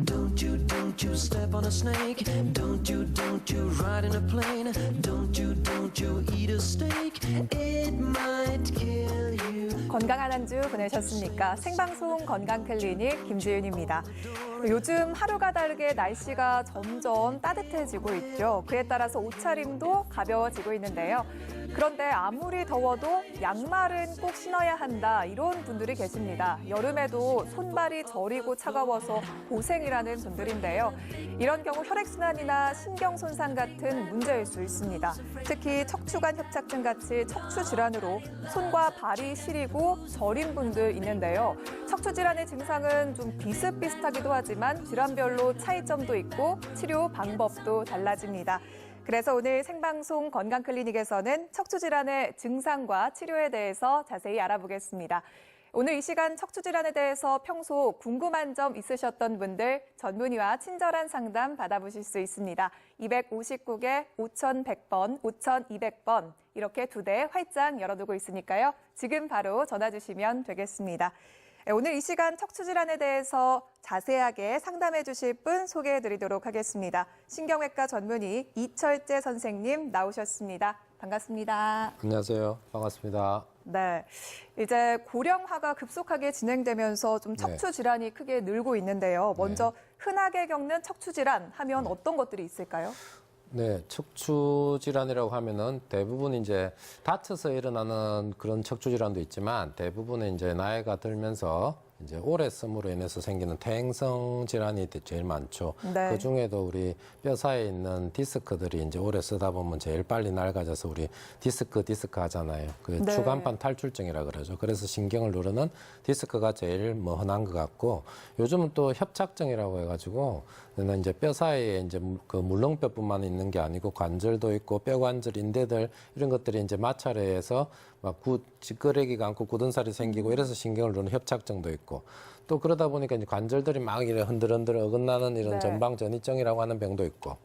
Don't you step on a snake. Don't you ride in a plane. Don't you eat a steak. It might kill you. 건강한 한 주 보내셨습니까? 생방송 건강클리닉 김지윤입니다. 요즘 하루가 다르게 날씨가 점점 따뜻해지고 있죠. 그에 따라서 옷차림도 가벼워지고 있는데요. 그런데 아무리 더워도 양말은 꼭 신어야 한다, 이런 분들이 계십니다. 여름에도 손발이 저리고 차가워서 고생이라는 분들인데요. 이런 경우 혈액순환이나 신경 손상 같은 문제일 수 있습니다. 특히 척추관 협착증 같이 척추 질환으로 손과 발이 시리고 저린 분들 있는데요. 척추 질환의 증상은 좀 비슷비슷하기도 하지만 질환별로 차이점도 있고 치료 방법도 달라집니다. 그래서 오늘 생방송 건강클리닉에서는 척추질환의 증상과 치료에 대해서 자세히 알아보겠습니다. 오늘 이 시간 척추질환에 대해서 평소 궁금한 점 있으셨던 분들 전문의와 친절한 상담 받아보실 수 있습니다. 259개 5100번, 5200번 이렇게 2대 활짝 열어두고 있으니까요. 지금 바로 전화 주시면 되겠습니다. 오늘 이 시간 척추질환에 대해서 자세하게 상담해 주실 분 소개해 드리도록 하겠습니다. 신경외과 전문의 이철재 선생님 나오셨습니다. 반갑습니다. 안녕하세요. 반갑습니다. 네, 이제 고령화가 급속하게 진행되면서 좀 척추 질환이 크게 늘고 있는데요. 먼저 흔하게 겪는 척추 질환 하면 어떤 것들이 있을까요? 네, 척추 질환이라고 하면은 대부분 이제 다쳐서 일어나는 그런 척추 질환도 있지만 대부분은 이제 나이가 들면서 이제 오래 씀으로 인해서 생기는 퇴행성 질환이 제일 많죠. 네. 그 중에도 우리 뼈 사이에 있는 디스크들이 이제 오래 쓰다 보면 제일 빨리 낡아져서 우리 디스크 하잖아요. 그 네. 추간판 탈출증이라 그러죠. 그래서 신경을 누르는 디스크가 제일 흔한 것 같고 요즘은 또 협착증이라고 해가지고 이제 뼈 사이에 이제 그 물렁뼈뿐만 있는 게 아니고 관절도 있고 뼈관절, 인대들 이런 것들이 이제 마찰해서 막 찌끄레기가 않고 굳은 살이 생기고 이래서 신경을 누르는 협착증도 있고 또 그러다 보니까 이제 관절들이 막 이래 흔들흔들 어긋나는 이런 네. 전방전이증이라고 하는 병도 있고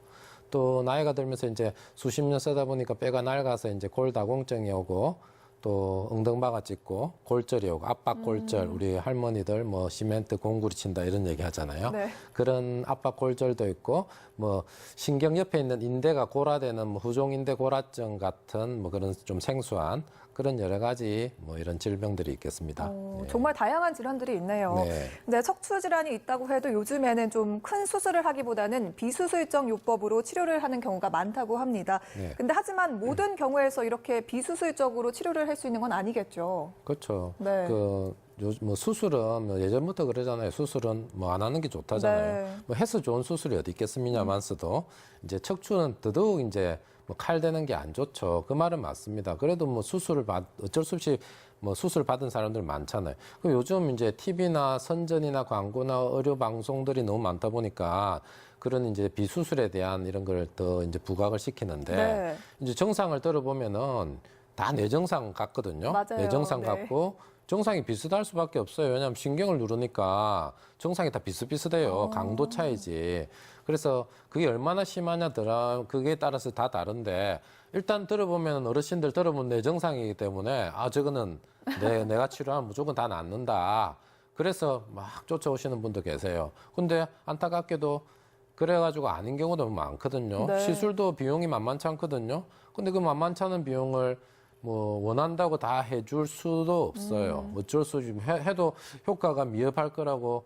또 나이가 들면서 이제 수십 년 쓰다 보니까 뼈가 낡아서 이제 골다공증이 오고 또 엉덩바가 찢고 골절이 오고 압박골절 우리 할머니들 뭐 시멘트 공구리 친다 이런 얘기 하잖아요. 네. 그런 압박골절도 있고 뭐 신경 옆에 있는 인대가 고라되는 뭐 후종인대 고라증 같은 뭐 그런 좀 생소한 그런 여러 가지 뭐 이런 질병들이 있겠습니다. 네. 정말 다양한 질환들이 있네요. 네. 근데 척추 질환이 있다고 해도 요즘에는 좀 큰 수술을 하기보다는 비수술적 요법으로 치료를 하는 경우가 많다고 합니다. 네. 근데 하지만 모든 경우에서 이렇게 비수술적으로 치료를 할 수 있는 건 아니겠죠. 그렇죠. 네. 뭐 수술은 뭐 예전부터 그러잖아요. 수술은 뭐 안 하는 게 좋다잖아요. 네. 뭐 해서 좋은 수술이 어디 있겠습니다만서도 이제 척추는 더더욱 이제 뭐 칼 대는 게 안 좋죠. 그 말은 맞습니다. 그래도 뭐 어쩔 수 없이 뭐 수술 받은 사람들 많잖아요. 그럼 요즘 이제 TV나 선전이나 광고나 의료 방송들이 너무 많다 보니까 그런 이제 비수술에 대한 이런 걸 더 이제 부각을 시키는데 네. 이제 정상을 들어보면은 다 뇌정상 같거든요. 맞아요. 뇌정상 네. 같고 정상이 비슷할 수밖에 없어요. 왜냐하면 신경을 누르니까 정상이 다 비슷비슷해요. 강도 차이지. 그래서 그게 얼마나 심하냐더라. 그게 따라서 다 다른데 일단 들어보면 어르신들 들어보면 뇌정상이기 때문에 아 저거는 내가 치료하면 무조건 다 낫는다. 그래서 막 쫓아오시는 분도 계세요. 근데 안타깝게도 그래가지고 아닌 경우도 많거든요. 네. 시술도 비용이 만만치 않거든요. 근데 그 만만치 않은 비용을 뭐 원한다고 다 해줄 수도 없어요. 어쩔 수 없이 해도 효과가 미흡할 거라고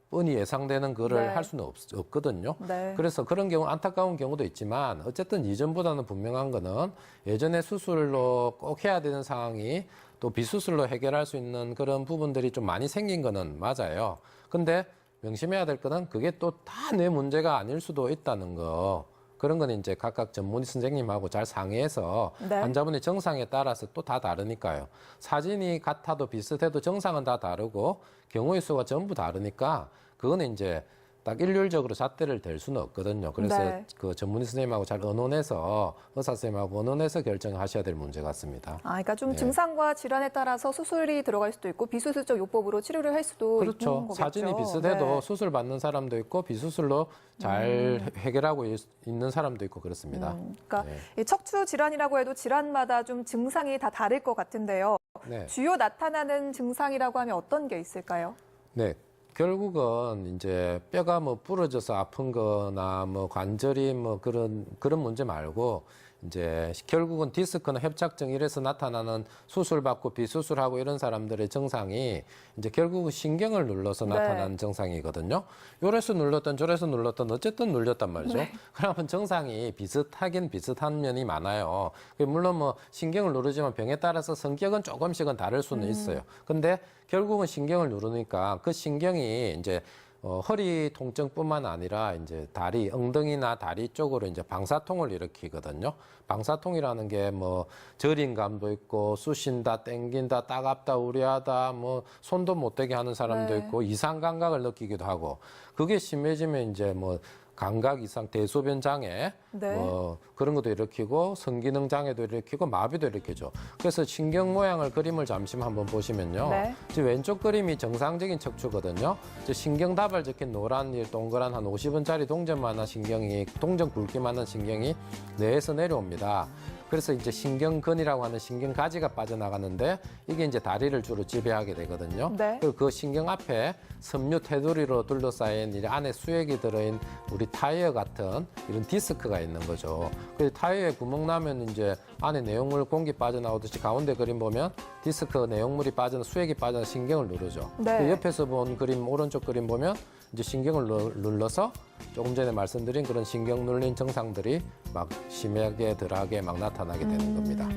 뻔히 예상되는 거를 네. 할 수는 없거든요. 네. 그래서 그런 경우 안타까운 경우도 있지만 어쨌든 이전보다는 분명한 거는 예전에 수술로 꼭 해야 되는 상황이 또 비수술로 해결할 수 있는 그런 부분들이 좀 많이 생긴 거는 맞아요. 근데 명심해야 될 거는 그게 또 다 내 문제가 아닐 수도 있다는 거. 그런 건 이제 각각 전문의 선생님하고 잘 상의해서 네. 환자분의 정상에 따라서 또 다 다르니까요. 사진이 같아도 비슷해도 정상은 다 다르고 경우의 수가 전부 다르니까 그거는 이제 딱 일률적으로 잣대를 댈 수는 없거든요. 그래서 네. 그 전문의 선생님하고 잘 의논해서 의사 선생님하고 의논해서 결정하셔야 될 문제 같습니다. 그러니까 좀 네. 증상과 질환에 따라서 수술이 들어갈 수도 있고 비수술적 요법으로 치료를 할 수도 있는 그렇죠. 거겠죠. 사진이 비슷해도 네. 수술 받는 사람도 있고 비수술로 잘 해결하고 있는 사람도 있고 그렇습니다. 그러니까 네. 이 척추 질환이라고 해도 질환마다 좀 증상이 다 다를 것 같은데요. 네. 주요 나타나는 증상이라고 하면 어떤 게 있을까요? 네. 결국은 이제 뼈가 뭐 부러져서 아픈 거나 뭐 관절이 뭐 그런 문제 말고 이제 결국은 디스크나 협착증 이래서 나타나는 수술받고 비수술하고 이런 사람들의 증상이 이제 결국은 신경을 눌러서 네. 나타나는 증상이거든요. 요래서 눌렀던 저래서 눌렀던 어쨌든 눌렸단 말이죠. 네. 그러면 증상이 비슷하긴 비슷한 면이 많아요. 물론 뭐 신경을 누르지만 병에 따라서 성격은 조금씩은 다를 수는 있어요. 근데 결국은 신경을 누르니까 그 신경이 이제 허리 통증뿐만 아니라 이제 다리, 엉덩이나 다리 쪽으로 이제 방사통을 일으키거든요. 방사통이라는 게 뭐 저림감도 있고 쑤신다, 땡긴다, 따갑다, 우려하다, 뭐 손도 못 대게 하는 사람도 네. 있고 이상 감각을 느끼기도 하고 그게 심해지면 이제 뭐 감각 이상, 대소변 장애, 네. 뭐 그런 것도 일으키고 성기능 장애도 일으키고 마비도 일으키죠. 그래서 신경 모양을 그림을 잠시만 한번 보시면요. 네. 지금 왼쪽 그림이 정상적인 척추거든요. 신경 다발 적힌 노란 동그란 한 50원짜리 동전만한 신경이 동전 굵기만한 신경이 뇌에서 내려옵니다. 그래서 이제 신경근이라고 하는 신경 가지가 빠져나가는데 이게 이제 다리를 주로 지배하게 되거든요. 네. 그리고 그 신경 앞에 섬유 테두리로 둘러싸인 이 안에 수액이 들어있는 우리 타이어 같은 이런 디스크가 있는 거죠. 그래서 타이어에 구멍 나면 이제 안에 내용물 공기 빠져나오듯이 가운데 그림 보면 디스크 내용물이 빠져나 수액이 빠져나 신경을 누르죠. 네. 그 옆에서 본 그림 오른쪽 그림 보면 이제 신경을 눌러서 조금 전에 말씀드린 그런 신경 눌린 증상들이 막 심하게 덜하게 막 나타나게 되는 겁니다.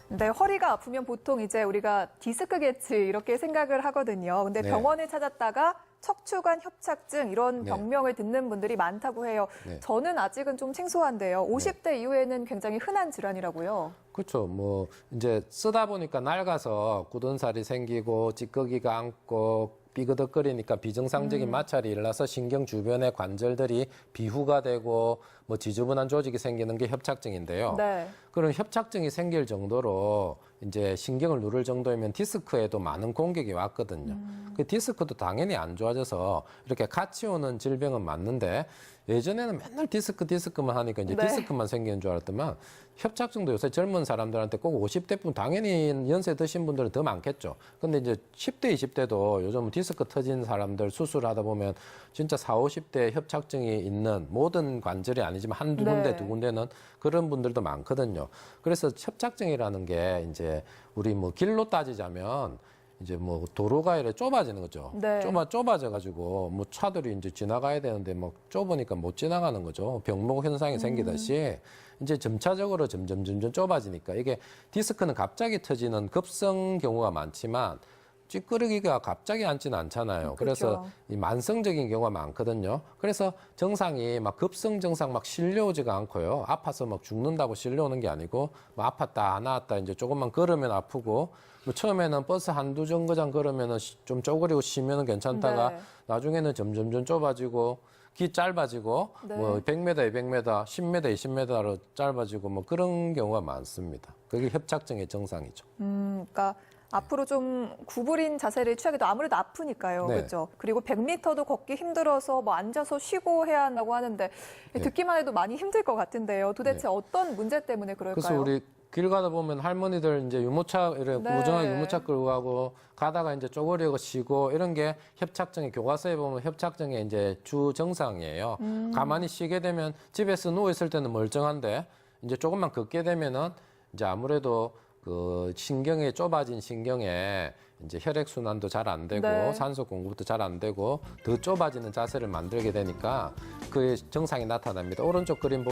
네, 허리가 아프면 보통 이제 우리가 디스크겠지 이렇게 생각을 하거든요. 근데 네. 병원을 찾았다가 척추관 협착증 이런 네. 병명을 듣는 분들이 많다고 해요. 네. 저는 아직은 좀 생소한데요. 50대 이후에는 굉장히 흔한 질환이라고요. 그렇죠. 뭐 이제 쓰다 보니까 낡아서 굳은 살이 생기고 찌꺼기가 앉고 삐그덕거리니까 비정상적인 마찰이 일어나서 신경 주변의 관절들이 비후가 되고 뭐 지저분한 조직이 생기는 게 협착증인데요. 네. 그런 협착증이 생길 정도로 이제 신경을 누를 정도이면 디스크에도 많은 공격이 왔거든요. 그 디스크도 당연히 안 좋아져서 이렇게 같이 오는 질병은 맞는데 예전에는 맨날 디스크만 하니까 이제 네. 디스크만 생기는 줄 알았더만 협착증도 요새 젊은 사람들한테 꼭 50대뿐 당연히 연세 드신 분들은 더 많겠죠. 근데 이제 10대, 20대도 요즘 디스크 터진 사람들 수술하다 보면 진짜 40, 50대 협착증이 있는 모든 관절이 아니지만 한두 군데, 네. 두 군데는 그런 분들도 많거든요. 그래서 협착증이라는 게 이제 우리 뭐 길로 따지자면 이제 뭐 도로가 이렇게 좁아지는 거죠. 네. 좁아져가지고 뭐 차들이 이제 지나가야 되는데 뭐 좁으니까 못 지나가는 거죠. 병목 현상이 생기듯이 이제 점차적으로 점점 좁아지니까 이게 디스크는 갑자기 터지는 급성 경우가 많지만 찌끄러기가 갑자기 앉지는 않잖아요. 그래서 그렇죠. 이 만성적인 경우가 많거든요. 그래서 정상이 막 급성 증상 막 실려오지가 않고요. 아파서 막 죽는다고 실려오는 게 아니고 뭐 아팠다 안 나왔다 이제 조금만 걸으면 아프고 뭐 처음에는 버스 한두 정거장 걸으면은 좀 쪼그리고 쉬면은 괜찮다가 네. 나중에는 점점 좁아지고 기 짧아지고 네. 뭐 100m, 200m, 10m, 20m로 짧아지고 뭐 그런 경우가 많습니다. 그게 협착증의 증상이죠. 그러니까 앞으로 좀 구부린 자세를 취하기도 아무래도 아프니까요. 네. 그렇죠. 그리고 100m도 걷기 힘들어서 뭐 앉아서 쉬고 해야 한다고 하는데 네. 듣기만 해도 많이 힘들 것 같은데요. 도대체 어떤 문제 때문에 그럴까요? 그래서 우리 길 가다 보면 할머니들 이제 유모차 이렇게 네. 우정하게 유모차 끌고 가고 가다가 이제 쪼그리고 쉬고 이런 게 협착증의 교과서에 보면 협착증의 이제 주 증상이에요. 가만히 쉬게 되면 집에서 누워 있을 때는 멀쩡한데 이제 조금만 걷게 되면은 이제 아무래도 그 신경에 좁아진 신경에 이제 혈액 순환도 잘 안 되고 네. 산소 공급도 잘 안 되고 더 좁아지는 자세를 만들게 되니까 그 증상이 나타납니다. 오른쪽 그림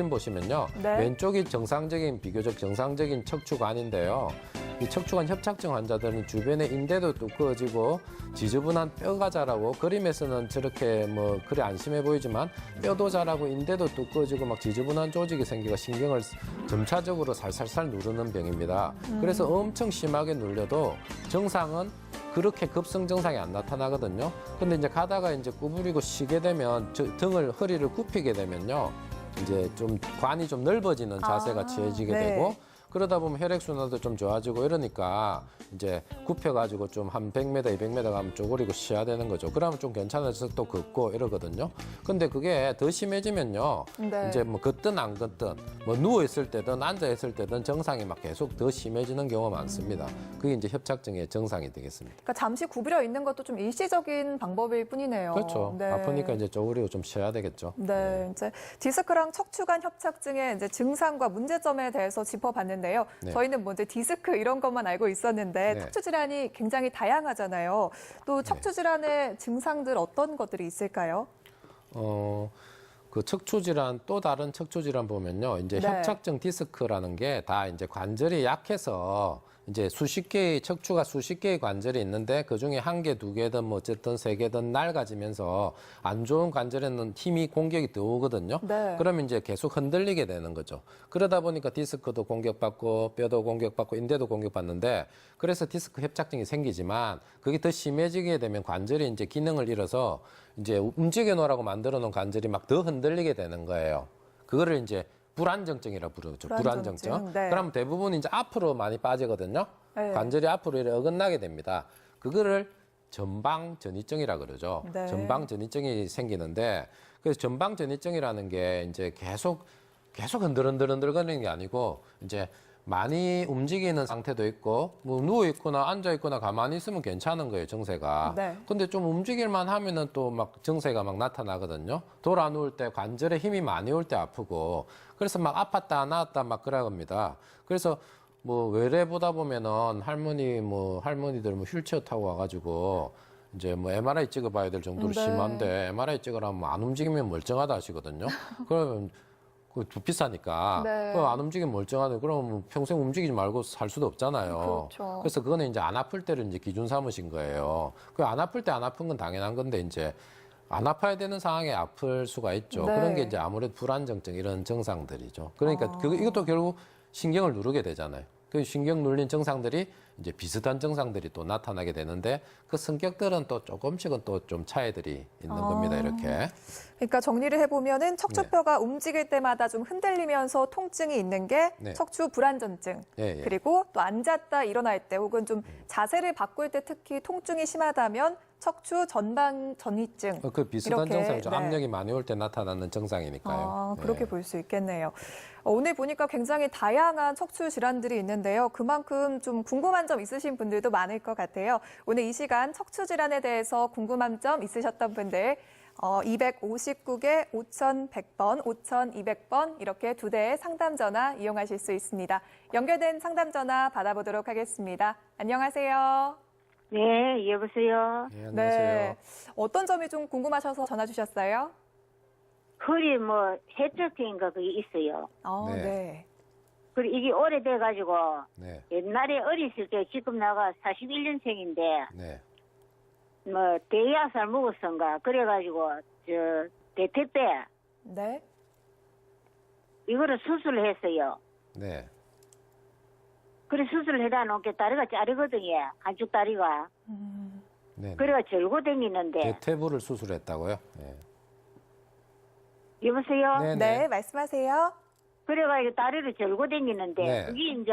보시면요. 네. 왼쪽이 비교적 정상적인 척추관인데요. 이 척추관 협착증 환자들은 주변에 인대도 두꺼워지고 지저분한 뼈가 자라고 그림에서는 저렇게 뭐 그리 안 심해 보이지만 뼈도 자라고 인대도 두꺼워지고 막 지저분한 조직이 생기고 신경을 점차적으로 살살살 누르는 병입니다. 그래서 엄청 심하게 눌려도 증상은 그렇게 급성 증상이 안 나타나거든요. 근데 이제 가다가 이제 구부리고 쉬게 되면 등을 허리를 굽히게 되면요. 이제 좀 관이 좀 넓어지는 자세가 취해지게 네. 되고 그러다 보면 혈액순환도 좀 좋아지고 이러니까 이제 굽혀가지고 좀 한 100m, 200m 가면 쪼그리고 쉬어야 되는 거죠. 그러면 좀 괜찮아져서 또 걷고 이러거든요. 근데 그게 더 심해지면요. 네. 이제 뭐 걷든 안 걷든 뭐 누워있을 때든 앉아있을 때든 증상이 막 계속 더 심해지는 경우가 많습니다. 그게 이제 협착증의 증상이 되겠습니다. 그러니까 잠시 구부려 있는 것도 좀 일시적인 방법일 뿐이네요. 그렇죠. 네. 아프니까 이제 쪼그리고 좀 쉬어야 되겠죠. 네, 이제 디스크랑 척추관 협착증의 이제 증상과 문제점에 대해서 짚어봤는데요. 네. 저희는 뭐 이제 디스크 이런 것만 알고 있었는데 네. 척추 질환이 굉장히 다양하잖아요. 또 척추 질환의 증상들 어떤 것들이 있을까요? 그 척추 질환 또 다른 척추 질환 보면요. 이제 네. 협착증 디스크라는 게 다 이제 관절이 약해서 이제 수십 개의 척추가 수십 개의 관절이 있는데 그 중에 한 개, 두 개든 뭐 어쨌든 세 개든 낡아지면서 안 좋은 관절에는 힘이 공격이 들어오거든요. 네. 그러면 이제 계속 흔들리게 되는 거죠. 그러다 보니까 디스크도 공격받고 뼈도 공격받고 인대도 공격받는데 그래서 디스크 협착증이 생기지만 그게 더 심해지게 되면 관절이 이제 기능을 잃어서 이제 움직여 놓으라고 만들어 놓은 관절이 막 더 흔들리게 되는 거예요. 그거를 이제 불안정증이라 부르죠. 불안정증. 네. 그럼 대부분 이제 앞으로 많이 빠지거든요. 네. 관절이 앞으로 이렇게 어긋나게 됩니다. 그거를 전방전이증이라 그러죠. 네. 전방전이증이 생기는데 그래서 전방전이증이라는 게 이제 계속 흔들흔들거리는 게 아니고 이제 많이 움직이는 상태도 있고 뭐 누워 있거나 앉아 있거나 가만히 있으면 괜찮은 거예요, 증세가. 네. 근데 좀 움직일만 하면은 또 막 증세가 막 나타나거든요. 돌아 누울 때 관절에 힘이 많이 올 때 아프고 그래서 막 아팠다 나았다 막 그러겁니다. 그래서 뭐 외래 보다 보면은 할머니들 뭐 휠체어 타고 와가지고 이제 뭐 MRI 찍어봐야 될 정도로 네. 심한데 MRI 찍으라면 안 움직이면 멀쩡하다 하시거든요. 그러면 그 비싸니까 네. 그럼 안 움직이면 멀쩡하네. 그러면 평생 움직이지 말고 살 수도 없잖아요. 그렇죠. 그래서 그거는 이제 안 아플 때를 이제 기준 삼으신 거예요. 그 안 아플 때 안 아픈 건 당연한 건데 이제 안 아파야 되는 상황에 아플 수가 있죠. 네. 그런 게 이제 아무래도 불안정증 이런 증상들이죠. 그러니까 이것도 결국 신경을 누르게 되잖아요. 그 신경 눌린 증상들이 이제 비슷한 증상들이 또 나타나게 되는데 그 성격들은 또 조금씩은 또 좀 차이들이 있는 겁니다. 이렇게. 그러니까 정리를 해보면은 척추뼈가 움직일 때마다 좀 흔들리면서 통증이 있는 게 네. 척추 불안전증. 예, 예. 그리고 또 앉았다 일어날 때 혹은 좀 자세를 바꿀 때 특히 통증이 심하다면 척추 전방 전이증. 그 비슷한 이렇게, 증상이죠. 네. 압력이 많이 올 때 나타나는 증상이니까요. 그렇게 네. 볼 수 있겠네요. 오늘 보니까 굉장히 다양한 척추 질환들이 있는데요. 그만큼 좀 궁금한 점 있으신 분들도 많을 것 같아요. 오늘 이 시간 척추 질환에 대해서 궁금한 점 있으셨던 분들 259개 5100번, 5200번 이렇게 두 대의 상담 전화 이용하실 수 있습니다. 연결된 상담 전화 받아보도록 하겠습니다. 안녕하세요. 네, 여보세요. 네, 안녕하세요. 어떤 점이 좀 궁금하셔서 전화 주셨어요? 허리 뭐 해적증인가 그게 있어요. 네. 네. 그리고 이게 오래돼가지고 네, 옛날에 어렸을 때 지금 나가 41년생인데 네, 뭐 대야살 먹었던가 그래가지고 저 대퇴 때 네. 이거를 수술을 했어요. 네. 그래 수술을 해다 놓은 게 다리가 자르거든요. 한쪽 다리가. 네. 그래가 절고 다니는데 대퇴부를 수술했다고요? 네. 여보세요. 네, 네, 말씀하세요. 그래가지고 다리를 절고 다니는데 네. 그게 이제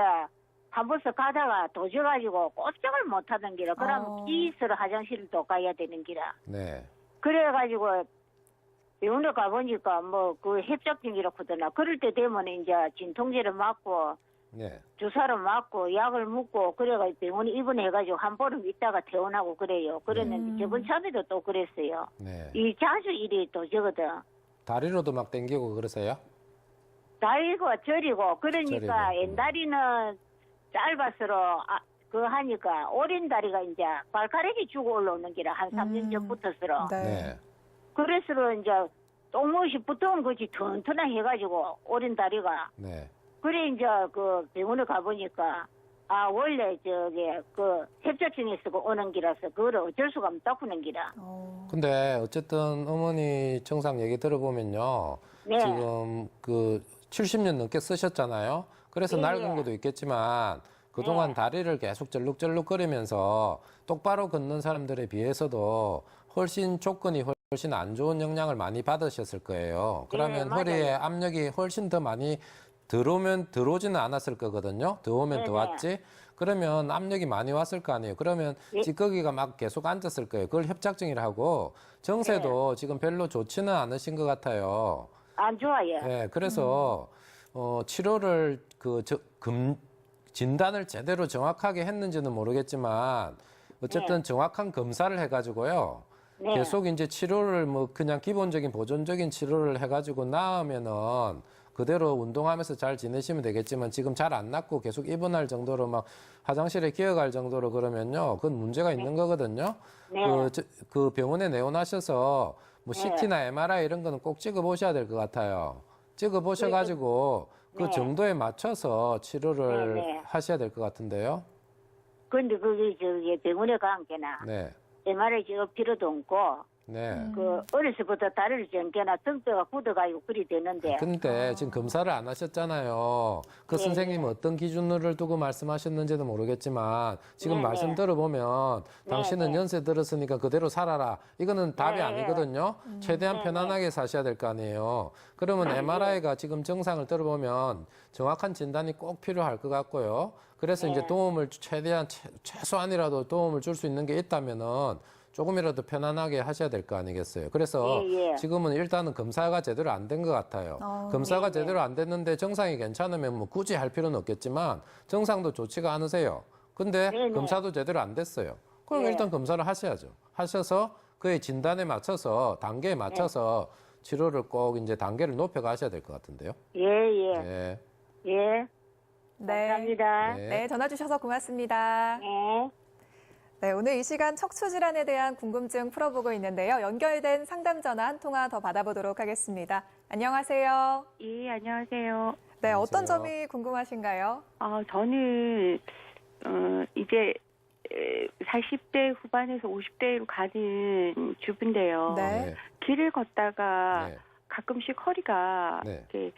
한 번씩 가다가 도져가지고 꼼짝을 못하던 기라. 그러면 기스로 화장실을 또 가야 되는 기라. 네. 그래가지고 병원에 가보니까 뭐 그 협착증이라고 하더나. 그럴 때 되면 이제 진통제를 맞고 네. 주사를 맞고 약을 먹고 그래가지고 병원에 입원해가지고 한 보름 있다가 퇴원하고 그래요. 그랬는데 저번 참에도 또 그랬어요. 네. 이 자주 일이 또 저거든. 다리로도 막 당기고 그러세요? 다리고 저리고 그러니까 저리고. 옛날에는 짧아서로 그 하니까 오랜 다리가 이제 발가락이 죽어 올라오는 기라 한 3년 전부터서로. 네. 네. 그래서 이제 똥못이 붙어온 거지 튼튼하게 해가지고 오랜 다리가. 네. 그래 이제 그 병원에 가보니까 원래 그 협착증에서 오는 기라서 그거를 어쩔 수가 없다 푸는 기라. 근데 어쨌든 어머니 증상 얘기 들어보면요. 네. 지금 그 70년 넘게 쓰셨잖아요. 그래서 예, 낡은 예. 것도 있겠지만 그동안 네. 다리를 계속 절룩절룩거리면서 똑바로 걷는 사람들에 비해서도 훨씬 조건이 훨씬 안 좋은 영향을 많이 받으셨을 거예요. 그러면 맞아요. 허리에 압력이 훨씬 더 많이 들어오지는 않았을 거거든요. 더 오면 더 네네. 왔지. 그러면 압력이 많이 왔을 거 아니에요. 그러면 예. 찌꺼기가 막 계속 앉았을 거예요. 그걸 협착증이라 하고 정세도 지금 별로 좋지는 않으신 것 같아요. 안 좋아요. 네, 그래서 치료를 진단을 제대로 정확하게 했는지는 모르겠지만 어쨌든 정확한 검사를 해가지고요. 네. 계속 이제 치료를 뭐 그냥 기본적인 보존적인 치료를 해가지고 나으면은 그대로 운동하면서 잘 지내시면 되겠지만 지금 잘 안 낫고 계속 입원할 정도로 막 화장실에 기어갈 정도로 그러면요. 그건 문제가 있는 거거든요. 네. 그 병원에 내원하셔서 뭐 네. CT나 MRI 이런 거는 꼭 찍어 보셔야 될 것 같아요. 찍어 보셔가지고 그 네. 정도에 맞춰서 치료를 네, 네. 하셔야 될 것 같은데요. 근데 그게 저기 병원에 간 게나 네. MRI 찍을 필요도 없고 네. 그 어려서부터 다리를 전게나 등뼈가 굳어가지고 그리 되는데 근데 지금 검사를 안 하셨잖아요. 그 네, 선생님은 어떤 기준을 두고 말씀하셨는지는 모르겠지만 지금 네, 말씀 네. 들어보면 당신은 네. 연세 들었으니까 그대로 살아라. 이거는 답이 네. 아니거든요. 최대한 네, 편안하게 사셔야 될 거 아니에요. 그러면 네. MRI가 지금 정상을 들어보면 정확한 진단이 꼭 필요할 것 같고요. 그래서 네. 이제 도움을 최대한 최소한이라도 도움을 줄 수 있는 게 있다면은 조금이라도 편안하게 하셔야 될 거 아니겠어요. 그래서 예, 예. 지금은 일단은 검사가 제대로 안 된 것 같아요. 검사가 네, 네. 제대로 안 됐는데 정상이 괜찮으면 뭐 굳이 할 필요는 없겠지만 정상도 좋지가 않으세요. 근데 네, 네. 검사도 제대로 안 됐어요. 그럼 네. 일단 검사를 하셔야죠. 하셔서 그의 진단에 맞춰서 단계에 맞춰서 치료를 꼭 이제 단계를 높여 가셔야 될 것 같은데요. 예예 네. 예. 네. 감사합니다. 네. 네, 전화 주셔서 고맙습니다. 네. 네, 오늘 이 시간 척추 질환에 대한 궁금증 풀어보고 있는데요. 연결된 상담 전화 한 통화 더 받아보도록 하겠습니다. 안녕하세요. 예, 안녕하세요. 네, 어떤 안녕하세요. 점이 궁금하신가요? 저는 이제 40대 후반에서 50대로 가는 주부인데요. 네. 길을 걷다가 네. 가끔씩 허리가 네. 이렇게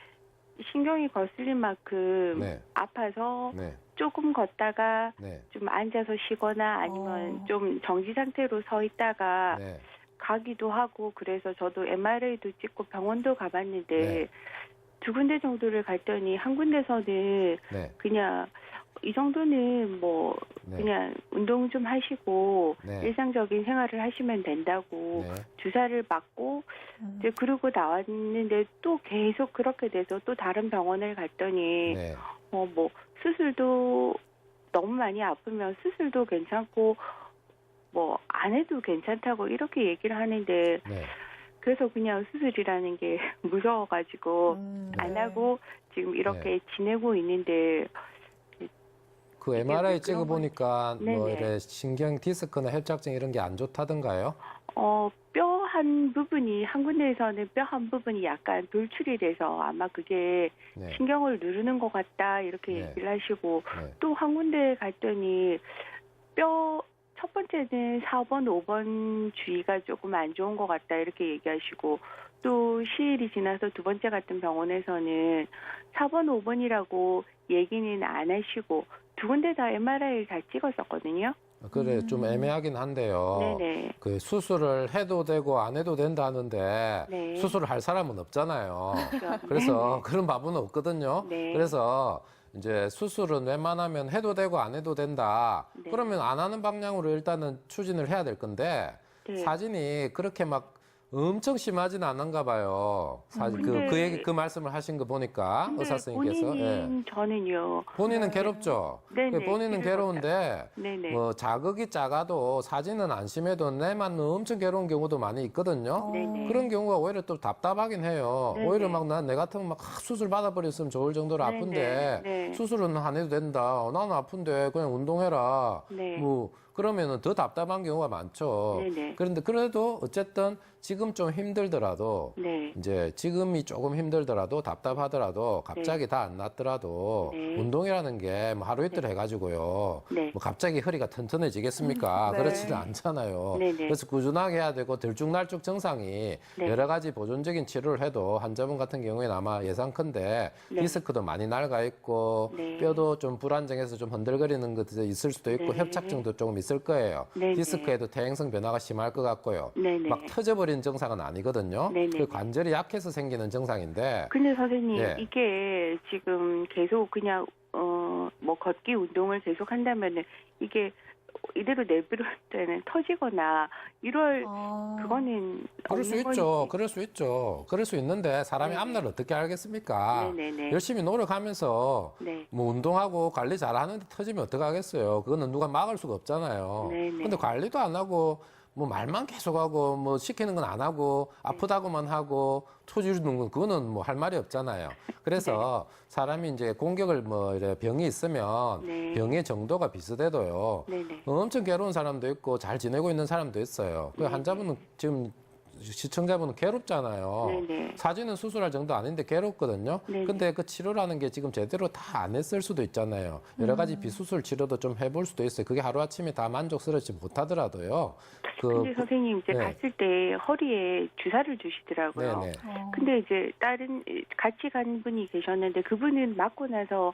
신경이 거슬릴 만큼 네. 아파서 네. 조금 걷다가 네. 좀 앉아서 쉬거나 아니면 어. 좀 정지 상태로 서 있다가 네. 가기도 하고 그래서 저도 MRI도 찍고 병원도 가봤는데 네. 두 군데 정도를 갔더니 한 군데서는 네. 그냥 이 정도는 뭐 네. 그냥 운동 좀 하시고 네. 일상적인 생활을 하시면 된다고 네. 주사를 맞고 이제 그러고 나왔는데 또 계속 그렇게 돼서 또 다른 병원을 갔더니 네. 뭐 수술도 너무 많이 아프면 수술도 괜찮고 뭐 안 해도 괜찮다고 이렇게 얘기를 하는데 네. 그래서 그냥 수술이라는 게 무서워가지고 안 네. 하고 지금 이렇게 지내고 있는데 그 MRI 왜 찍어 그런 보니까 뭐 네네. 이래 신경 디스크나 협착증 이런 게 안 좋다던가요? 뼈 한 부분이 한 군데에서는 뼈 한 부분이 약간 돌출이 돼서 아마 그게 네. 신경을 누르는 것 같다 이렇게 네. 얘기를 하시고 네. 또 한 군데 갔더니 뼈 첫 번째는 4번, 5번 주위가 조금 안 좋은 것 같다 이렇게 얘기하시고 또 시일이 지나서 두 번째 갔던 병원에서는 4번, 5번이라고 얘기는 안 하시고 두 군데 다 MRI를 다 찍었었거든요. 그래 좀 애매하긴 한데요. 네네. 그 수술을 해도 되고 안 해도 된다는데 네. 수술을 할 사람은 없잖아요. 그렇죠. 그래서 그런 바보는 없거든요. 네. 그래서 이제 수술은 웬만하면 해도 되고 안 해도 된다. 네. 그러면 안 하는 방향으로 일단은 추진을 해야 될 건데 네. 사진이 그렇게 막 엄청 심하진 않은가 봐요. 사진 근데- 그 얘기 그 말씀을 하신 거 보니까 근데 의사 선생님께서 본인은 저는요. 본인은 괴롭죠. 네네, 본인은 괴로운데 네네. 뭐 자극이 작아도 사진은 안 심해도 내만 엄청 괴로운 경우도 많이 있거든요. 네네. 그런 경우가 오히려 또 답답하긴 해요. 네네. 오히려 막 내 같으면 막 수술 받아버렸으면 좋을 정도로 네네. 아픈데 네. 수술은 안 해도 된다. 나는 아픈데 그냥 운동해라. 네. 뭐 그러면은 더 답답한 경우가 많죠. 네네. 그런데 그래도 어쨌든 지금 좀 힘들더라도 네. 이제 지금이 조금 힘들더라도 답답하더라도 갑자기 다 안 낫더라도 네. 운동이라는 게 뭐 하루 이틀 해가지고요. 네. 뭐 갑자기 허리가 튼튼해지겠습니까? 네. 그렇지는 않잖아요. 네네. 그래서 꾸준하게 해야 되고 들쭉날쭉 증상이 네. 여러 가지 보존적인 치료를 해도 환자분 같은 경우에는 아마 예상컨대 네. 디스크도 많이 낡아 있고 네. 뼈도 좀 불안정해서 좀 흔들거리는 것도 있을 수도 있고 네. 협착증도 조금 있을 거예요. 네네. 디스크에도 퇴행성 변화가 심할 것 같고요. 네네. 막 터져버린 증상은 아니거든요. 네네. 그 관절이 약해서 생기는 증상인데 근데 선생님 예. 이게 지금 계속 그냥 뭐 걷기 운동을 계속 한다면은 이게 이대로 내버릴 때는 터지거나 이럴 그거는 그럴 수 없는 있죠. 건지. 그럴 수 있죠. 그럴 수 있는데 사람이 네네. 앞날을 어떻게 알겠습니까? 네네네. 열심히 노력하면서 네. 뭐 운동하고 관리 잘하는데 터지면 어떡하겠어요. 그거는 누가 막을 수가 없잖아요. 네네. 근데 관리도 안 하고 뭐 말만 계속하고 뭐 시키는 건 안 하고 아프다고만 하고 초지르는 건 그거는 뭐 할 말이 없잖아요. 그래서 사람이 이제 공격을 뭐 이래 병이 있으면 네. 병의 정도가 비슷해도요. 네네. 엄청 괴로운 사람도 있고 잘 지내고 있는 사람도 있어요. 그 환자분은 지금 시청자분은 괴롭잖아요. 네네. 사진은 수술할 정도 아닌데 괴롭거든요. 네네. 근데 그 치료라는 게 지금 제대로 다 안 했을 수도 있잖아요. 여러 가지 비수술 치료도 좀 해볼 수도 있어요. 그게 하루아침에 다 만족스럽지 못하더라도요. 근데 선생님 이제 네. 갔을 때 허리에 주사를 주시더라고요. 네네. 근데 이제 다른 같이 간 분이 계셨는데 그분은 맞고 나서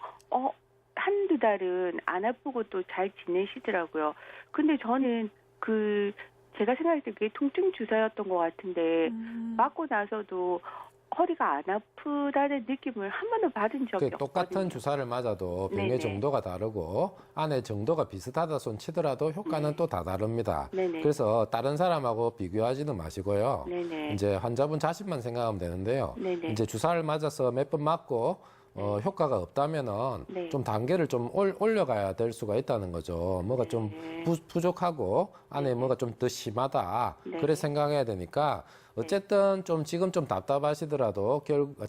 한두 달은 안 아프고 또 잘 지내시더라고요. 근데 저는 제가 생각할 때 그게 통증 주사였던 것 같은데 맞고 나서도 허리가 안 아프다는 느낌을 한 번도 받은 적이 없거든요. 똑같은 주사를 맞아도 병의 네네. 정도가 다르고 안에 정도가 비슷하다 손 치더라도 효과는 또 다 다릅니다. 네네. 그래서 다른 사람하고 비교하지는 마시고요. 네네. 이제 환자분 자신만 생각하면 되는데요. 네네. 이제 주사를 맞아서 몇 번 맞고 효과가 없다면은 네. 좀 단계를 좀 올려가야 될 수가 있다는 거죠. 뭐가 좀 부족하고 안에 뭐가 좀 더 심하다. 네. 그래 생각해야 되니까 어쨌든 좀 지금 좀 답답하시더라도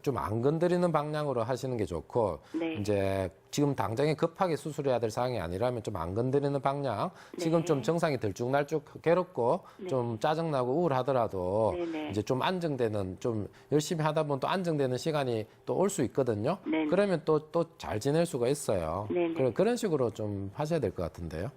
좀 안 건드리는 방향으로 하시는 게 좋고 네. 이제 지금 당장에 급하게 수술해야 될 상황이 아니라면 좀 안 건드리는 방향. 지금 네. 좀 증상이 들쭉날쭉 괴롭고 좀 짜증나고 우울하더라도 네네. 이제 좀 안정되는 좀 열심히 하다 보면 또 안정되는 시간이 또 올 수 있거든요. 네네. 그러면 또 잘 지낼 수가 있어요. 네네. 그런 식으로 좀 하셔야 될 것 같은데요.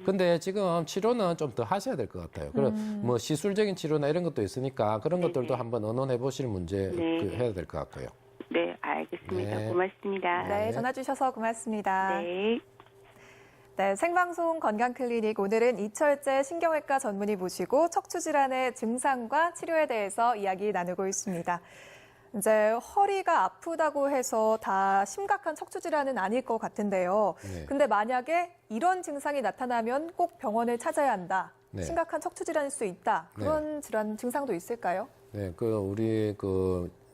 근데 지금 치료는 좀 더 하셔야 될 것 같아요. 그럼 뭐 시술적인 치료나 이런 것도 있으니까 그런 것들도 한번 의논해 보실 문제 네. 해야 될 것 같고요. 네, 알겠습니다. 네. 고맙습니다. 네, 전화 주셔서 고맙습니다. 네. 네, 생방송 건강클리닉 오늘은 이철재 신경외과 전문의 모시고 척추질환의 증상과 치료에 대해서 이야기 나누고 있습니다. 이제 허리가 아프다고 해서 다 심각한 척추질환은 아닐 것 같은데요. 네. 근데 만약에 이런 증상이 나타나면 꼭 병원을 찾아야 한다. 네. 심각한 척추질환일 수 있다. 그런 질환 증상도 있을까요? 네, 우리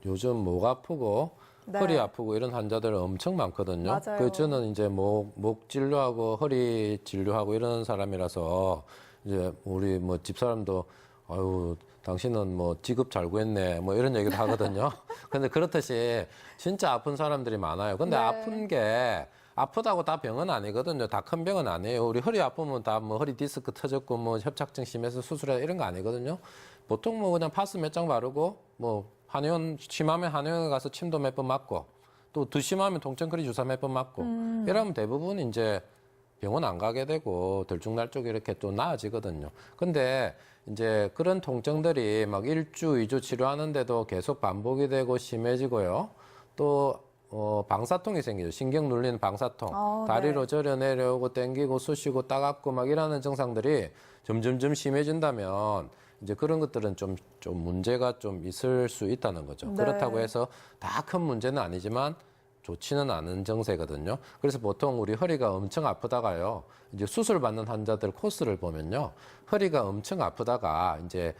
요즘 목 아프고 네. 허리 아프고 이런 환자들 엄청 많거든요. 맞아요. 저는 이제 목 진료하고 허리 진료하고 이런 사람이라서 이제 우리 뭐 집사람도 아유 당신은 뭐 직업 잘 구했네 뭐 이런 얘기도 하거든요. 근데 그렇듯이 진짜 아픈 사람들이 많아요. 근데 네. 아픈 게 아프다고 다 병은 아니거든요. 다 큰 병은 아니에요. 우리 허리 아프면 다 뭐 허리 디스크 터졌고 뭐 협착증 심해서 수술해 이런 거 아니거든요. 보통 뭐 그냥 파스 몇 장 바르고 뭐 심하면 한의원에 가서 침도 몇 번 맞고 또 더 심하면 통증크리 주사 몇 번 맞고 이러면 대부분 이제 병원 안 가게 되고 들쭉날쭉 이렇게 또 나아지거든요. 근데 이제 그런 통증들이 막 1주, 2주 치료하는데도 계속 반복이 되고 심해지고요. 또 방사통이 생기죠. 신경 눌리는 방사통. 다리로 네. 저려 내려오고 땡기고 쑤시고 따갑고 막 이러는 증상들이 점점점 심해진다면 이제 그런 것들은 좀 문제가 좀 있을 수 있다는 거죠. 네. 그렇다고 해서 다 큰 문제는 아니지만 좋지는 않은 증세거든요. 그래서 보통 우리 허리가 엄청 아프다가요. 이제 수술 받는 환자들 코스를 보면요. 허리가 엄청 아프다가 이제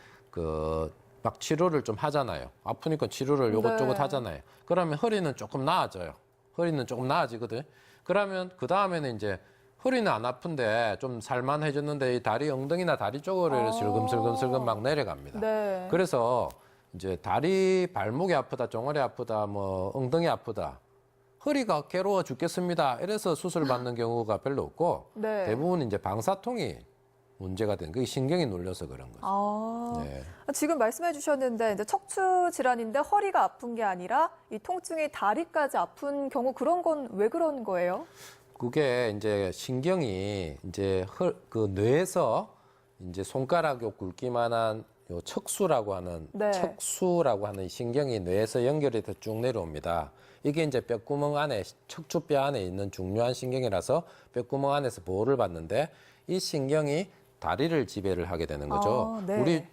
막 치료를 좀 하잖아요. 아프니까 치료를 요것저것 네. 하잖아요. 그러면 허리는 조금 나아져요. 허리는 조금 나아지거든. 그러면 그 다음에는 이제 허리는 안 아픈데 좀 살만해졌는데 이 다리 엉덩이나 다리 쪽으로 슬금슬금 막 내려갑니다. 네. 그래서 이제 다리 발목이 아프다, 종아리 아프다, 뭐 엉덩이 아프다. 허리가 괴로워 죽겠습니다. 이래서 수술 받는 경우가 별로 없고 네. 대부분 이제 방사통이 문제가 된 그게 신경이 눌려서 그런 거죠. 아, 네. 지금 말씀해 주셨는데 이제 척추 질환인데 허리가 아픈 게 아니라 이 통증이 다리까지 아픈 경우 그런 건 왜 그런 거예요? 그게 이제 신경이 이제 그 뇌에서 이제 손가락 요 굵기만한 요 척수라고 하는 네. 척수라고 하는 신경이 뇌에서 연결이 돼 쭉 내려옵니다. 이게 이제 뼈구멍 안에 척추뼈 안에 있는 중요한 신경이라서 뼈구멍 안에서 보호를 받는데 이 신경이 다리를 지배를 하게 되는 거죠. 아, 네. 우리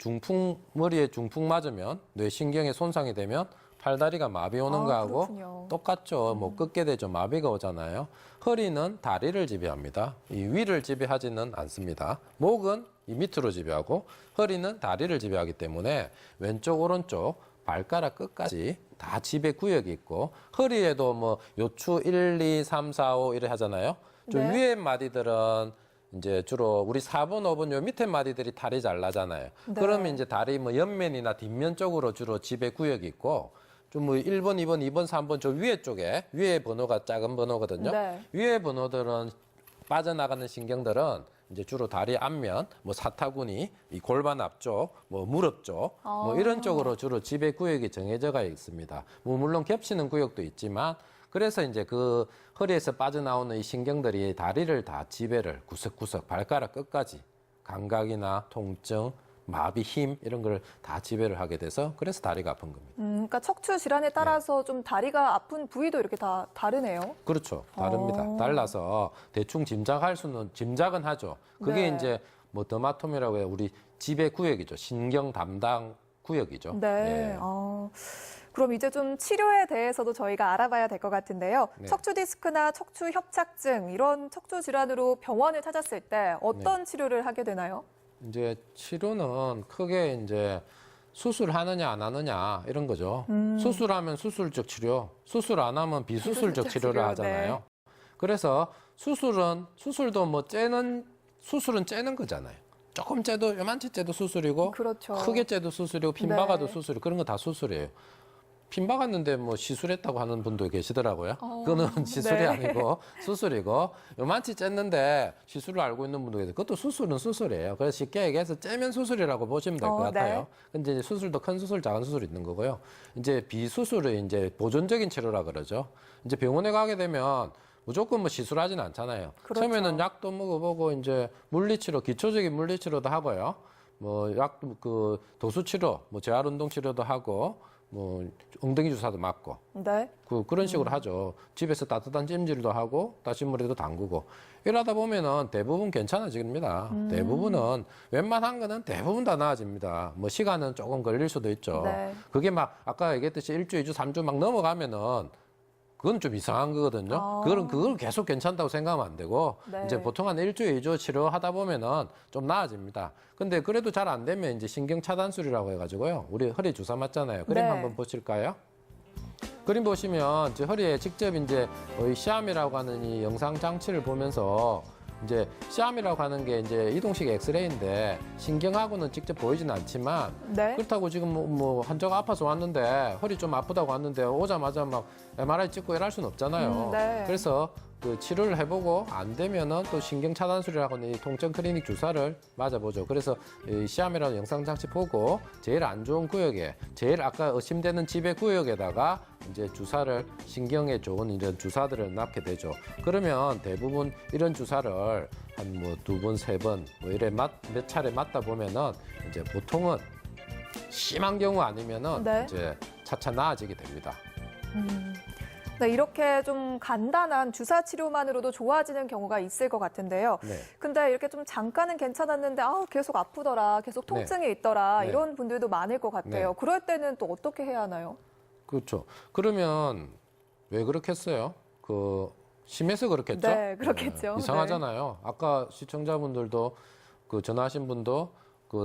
머리에 중풍 맞으면 뇌 신경에 손상이 되면 팔다리가 마비 오는 아, 거하고 그렇군요. 똑같죠. 뭐 꺾게 되죠. 마비가 오잖아요. 허리는 다리를 지배합니다. 이 위를 지배하지는 않습니다. 목은 이 밑으로 지배하고 허리는 다리를 지배하기 때문에 왼쪽 오른쪽 발가락 끝까지 다 지배 구역이 있고 허리에도 뭐 요추 1, 2, 3, 4, 5 이래 하잖아요. 좀 네. 위에 마디들은 이제 주로 우리 4번, 5번 요 밑에 마디들이 다리 잘 나잖아요. 네. 그러면 이제 다리 뭐 옆면이나 뒷면 쪽으로 주로 지배 구역이 있고 좀 뭐 1번, 2번, 2번, 3번 저 위에 쪽에 위에 번호가 작은 번호거든요. 네. 위에 번호들은 빠져나가는 신경들은 이제 주로 다리 앞면, 뭐 사타구니, 이 골반 앞쪽, 뭐 무릎 쪽, 뭐 이런 쪽으로 주로 지배 구역이 정해져가 있습니다. 뭐 물론 겹치는 구역도 있지만 그래서 이제 그 허리에서 빠져나오는 이 신경들이 다리를 다 지배를 구석구석 발가락 끝까지 감각이나 통증, 마비, 힘 이런 걸 다 지배를 하게 돼서 그래서 다리가 아픈 겁니다. 그러니까 척추 질환에 따라서 좀 다리가 아픈 부위도 이렇게 다 다르네요. 그렇죠. 다릅니다. 달라서 대충 짐작은 하죠. 그게 네. 이제 뭐 더마톰이라고 해요. 우리 지배 구역이죠. 신경 담당 구역이죠. 네. 예. 그럼 이제 좀 치료에 대해서도 저희가 알아봐야 될 것 같은데요. 네. 척추 디스크나 척추 협착증 이런 척추 질환으로 병원을 찾았을 때 어떤 치료를 하게 되나요? 이제 치료는 크게 이제 수술하느냐 안 하느냐 이런 거죠. 수술하면 수술적 치료, 수술 안 하면 비수술적 치료를 치료, 하잖아요. 그래서 수술도 뭐 수술은 째는 거잖아요. 조금 째도 요만치 째도 수술이고 그렇죠. 크게 째도 수술이고 핀 네. 박아도 수술이고 그런 거 다 수술이에요. 핀 박았는데 뭐 시술했다고 하는 분도 계시더라고요. 그거는 시술이 네. 아니고 수술이고 요만치 쨌는데 시술을 알고 있는 분도 계세요. 그것도 수술은 수술이에요. 그래서 쉽게 얘기해서 째면 수술이라고 보시면 될 것 같아요. 네. 근데 이제 수술도 큰 수술, 작은 수술이 있는 거고요. 이제 비수술을 이제 보존적인 치료라 그러죠. 이제 병원에 가게 되면 무조건 뭐 시술하지는 않잖아요. 그렇죠. 처음에는 약도 먹어보고 이제 물리치료, 기초적인 물리치료도 하고요. 뭐 그 도수치료, 뭐 재활운동 치료도 하고 뭐 엉덩이 주사도 맞고 네. 그런 식으로 하죠. 집에서 따뜻한 찜질도 하고 따신물에도 담그고 이러다 보면은 대부분 괜찮아집니다. 대부분은 웬만한 거는 대부분 다 나아집니다. 뭐 시간은 조금 걸릴 수도 있죠. 네. 그게 막 아까 얘기했듯이 1주, 2주, 3주 막 넘어가면은 그건 좀 이상한 거거든요. 그걸 계속 괜찮다고 생각하면 안 되고 네. 이제 보통 한 1주, 2주 치료하다 보면은 좀 나아집니다. 근데 그래도 잘 안 되면 이제 신경 차단술이라고 해가지고요. 우리 허리 주사 맞잖아요. 그림 네. 한번 보실까요? 그림 보시면 이제 허리에 직접 이제 시암이라고 하는 이 영상 장치를 보면서 이제 시암이라고 하는 게 이제 이동식 엑스레이인데 신경하고는 직접 보이지는 않지만 네. 그렇다고 지금 뭐 환자가 아파서 왔는데 허리 좀 아프다고 왔는데 오자마자 막 MRI 찍고 이럴 수는 없잖아요. 네. 그래서 그 치료를 해보고 안 되면은 또 신경 차단술이라고 하는 이 통증 클리닉 주사를 맞아보죠. 그래서 이 시암이라는 영상 장치 보고 제일 안 좋은 구역에 제일 아까 의심되는 지배 구역에다가 이제 주사를 신경에 좋은 이런 주사들을 놔게 되죠. 그러면 대부분 이런 주사를 한 뭐 2번, 3번 뭐 이래 몇 차례 맞다 보면은 이제 보통은 심한 경우 아니면은 네. 이제 차차 나아지게 됩니다. 네, 이렇게 좀 간단한 주사 치료만으로도 좋아지는 경우가 있을 것 같은데요. 네. 근데 이렇게 좀 잠깐은 괜찮았는데 계속 아프더라, 계속 통증이 있더라 네. 이런 분들도 많을 것 같아요. 네. 그럴 때는 또 어떻게 해야 하나요? 그렇죠. 그러면 왜 그렇겠어요? 심해서 그렇겠죠? 네, 그렇겠죠. 이상하잖아요. 아까 시청자분들도 그 전화하신 분도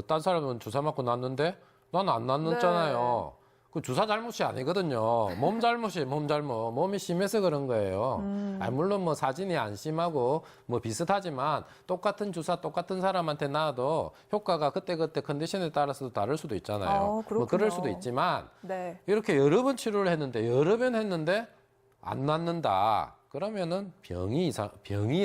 딴 사람은 주사 맞고 났는데 난 안 났잖아요. 그 주사 잘못이 아니거든요. 몸 잘못이에요, 몸 잘못. 몸이 심해서 그런 거예요. 물론 뭐 사진이 안 심하고 뭐 비슷하지만 똑같은 주사 똑같은 사람한테 놔도 효과가 그때그때 컨디션에 따라서 다를 수도 있잖아요. 그렇군요. 뭐 그럴 수도 있지만 네. 이렇게 여러 번 치료를 했는데 여러 번 했는데 안 낫는다. 그러면은 병이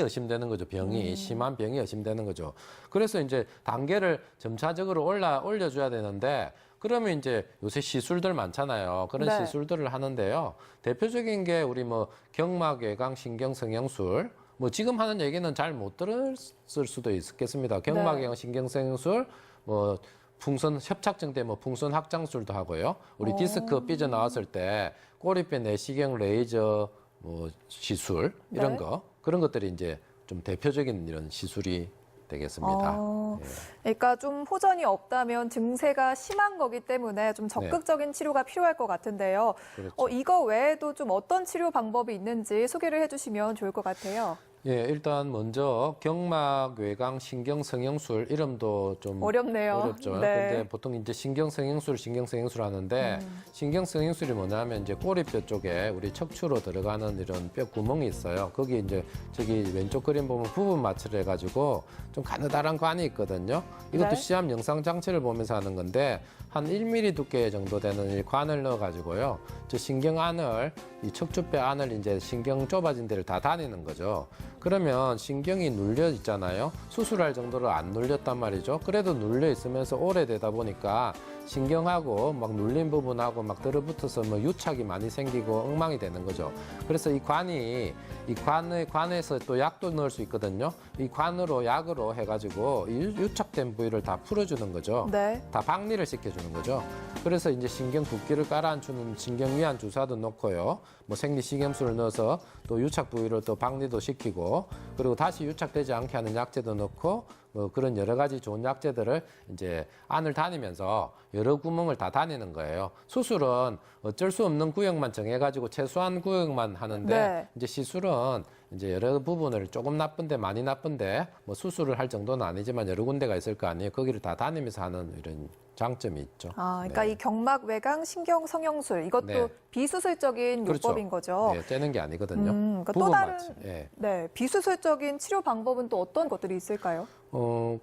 의심되는 거죠. 병이 심한 병이 의심되는 거죠. 그래서 이제 단계를 점차적으로 올려줘야 되는데 그러면 이제 요새 시술들 많잖아요. 그런 네. 시술들을 하는데요. 대표적인 게 우리 뭐 경막외강 신경성형술. 뭐 지금 하는 얘기는 잘 못 들었을 수도 있겠습니다. 경막외강 신경성형술, 뭐 풍선 협착증 때 뭐 풍선 확장술도 하고요. 우리 디스크 삐져 나왔을 때 꼬리뼈 내시경 레이저 뭐 시술 이런 네. 거 그런 것들이 이제 좀 대표적인 이런 시술이 되겠습니다. 예. 그러니까 좀 호전이 없다면 증세가 심한 거기 때문에 좀 적극적인 치료가 필요할 것 같은데요. 그렇죠. 이거 외에도 좀 어떤 치료 방법이 있는지 소개를 해주시면 좋을 것 같아요. 예, 일단 먼저 경막외강 신경성형술 이름도 좀 어렵네요. 어렵죠. 네. 근데 보통 이제 신경성형술 하는데 신경성형술이 뭐냐면 이제 꼬리뼈 쪽에 우리 척추로 들어가는 이런 뼈 구멍이 있어요. 거기 이제 저기 왼쪽 그림 보면 부분 마취를 해가지고 좀 가느다란 관이 있거든요. 이것도 네. 시암 영상 장치를 보면서 하는 건데 한 1mm 두께 정도 되는 이 관을 넣어가지고요. 저 신경 안을 이 척추뼈 안을 이제 신경 좁아진 데를 다 다니는 거죠. 그러면 신경이 눌려 있잖아요. 수술할 정도로 안 눌렸단 말이죠. 그래도 눌려 있으면서 오래되다 보니까 신경하고 막 눌린 부분하고 막 들어붙어서 뭐 유착이 많이 생기고 엉망이 되는 거죠. 그래서 이 관에서 또 약도 넣을 수 있거든요. 이 관으로 약으로 해가지고 이 유착된 부위를 다 풀어주는 거죠. 네. 다 박리를 시켜주는 거죠. 그래서 이제 신경 붓기를 깔아앉히는 신경 위안 주사도 넣고요. 뭐 생리식염수를 넣어서 또 유착 부위를 또 박리도 시키고 그리고 다시 유착되지 않게 하는 약제도 넣고 뭐 그런 여러 가지 좋은 약제들을 이제 안을 다니면서 여러 구멍을 다 다니는 거예요. 수술은 어쩔 수 없는 구역만 정해가지고 최소한 구역만 하는데 네. 이제 시술은 이제 여러 부분을 조금 나쁜데 많이 나쁜데 뭐 수술을 할 정도는 아니지만 여러 군데가 있을 거 아니에요. 거기를 다 다니면서 하는 이런 장점이 있죠. 그러니까 네. 이 경막 외강 신경 성형술 이것도 네. 비수술적인 그렇죠. 요법인 거죠. 네, 째는 게 아니거든요. 그러니까 또 부분 다른 마취. 예. 네, 비수술적인 치료 방법은 또 어떤 것들이 있을까요?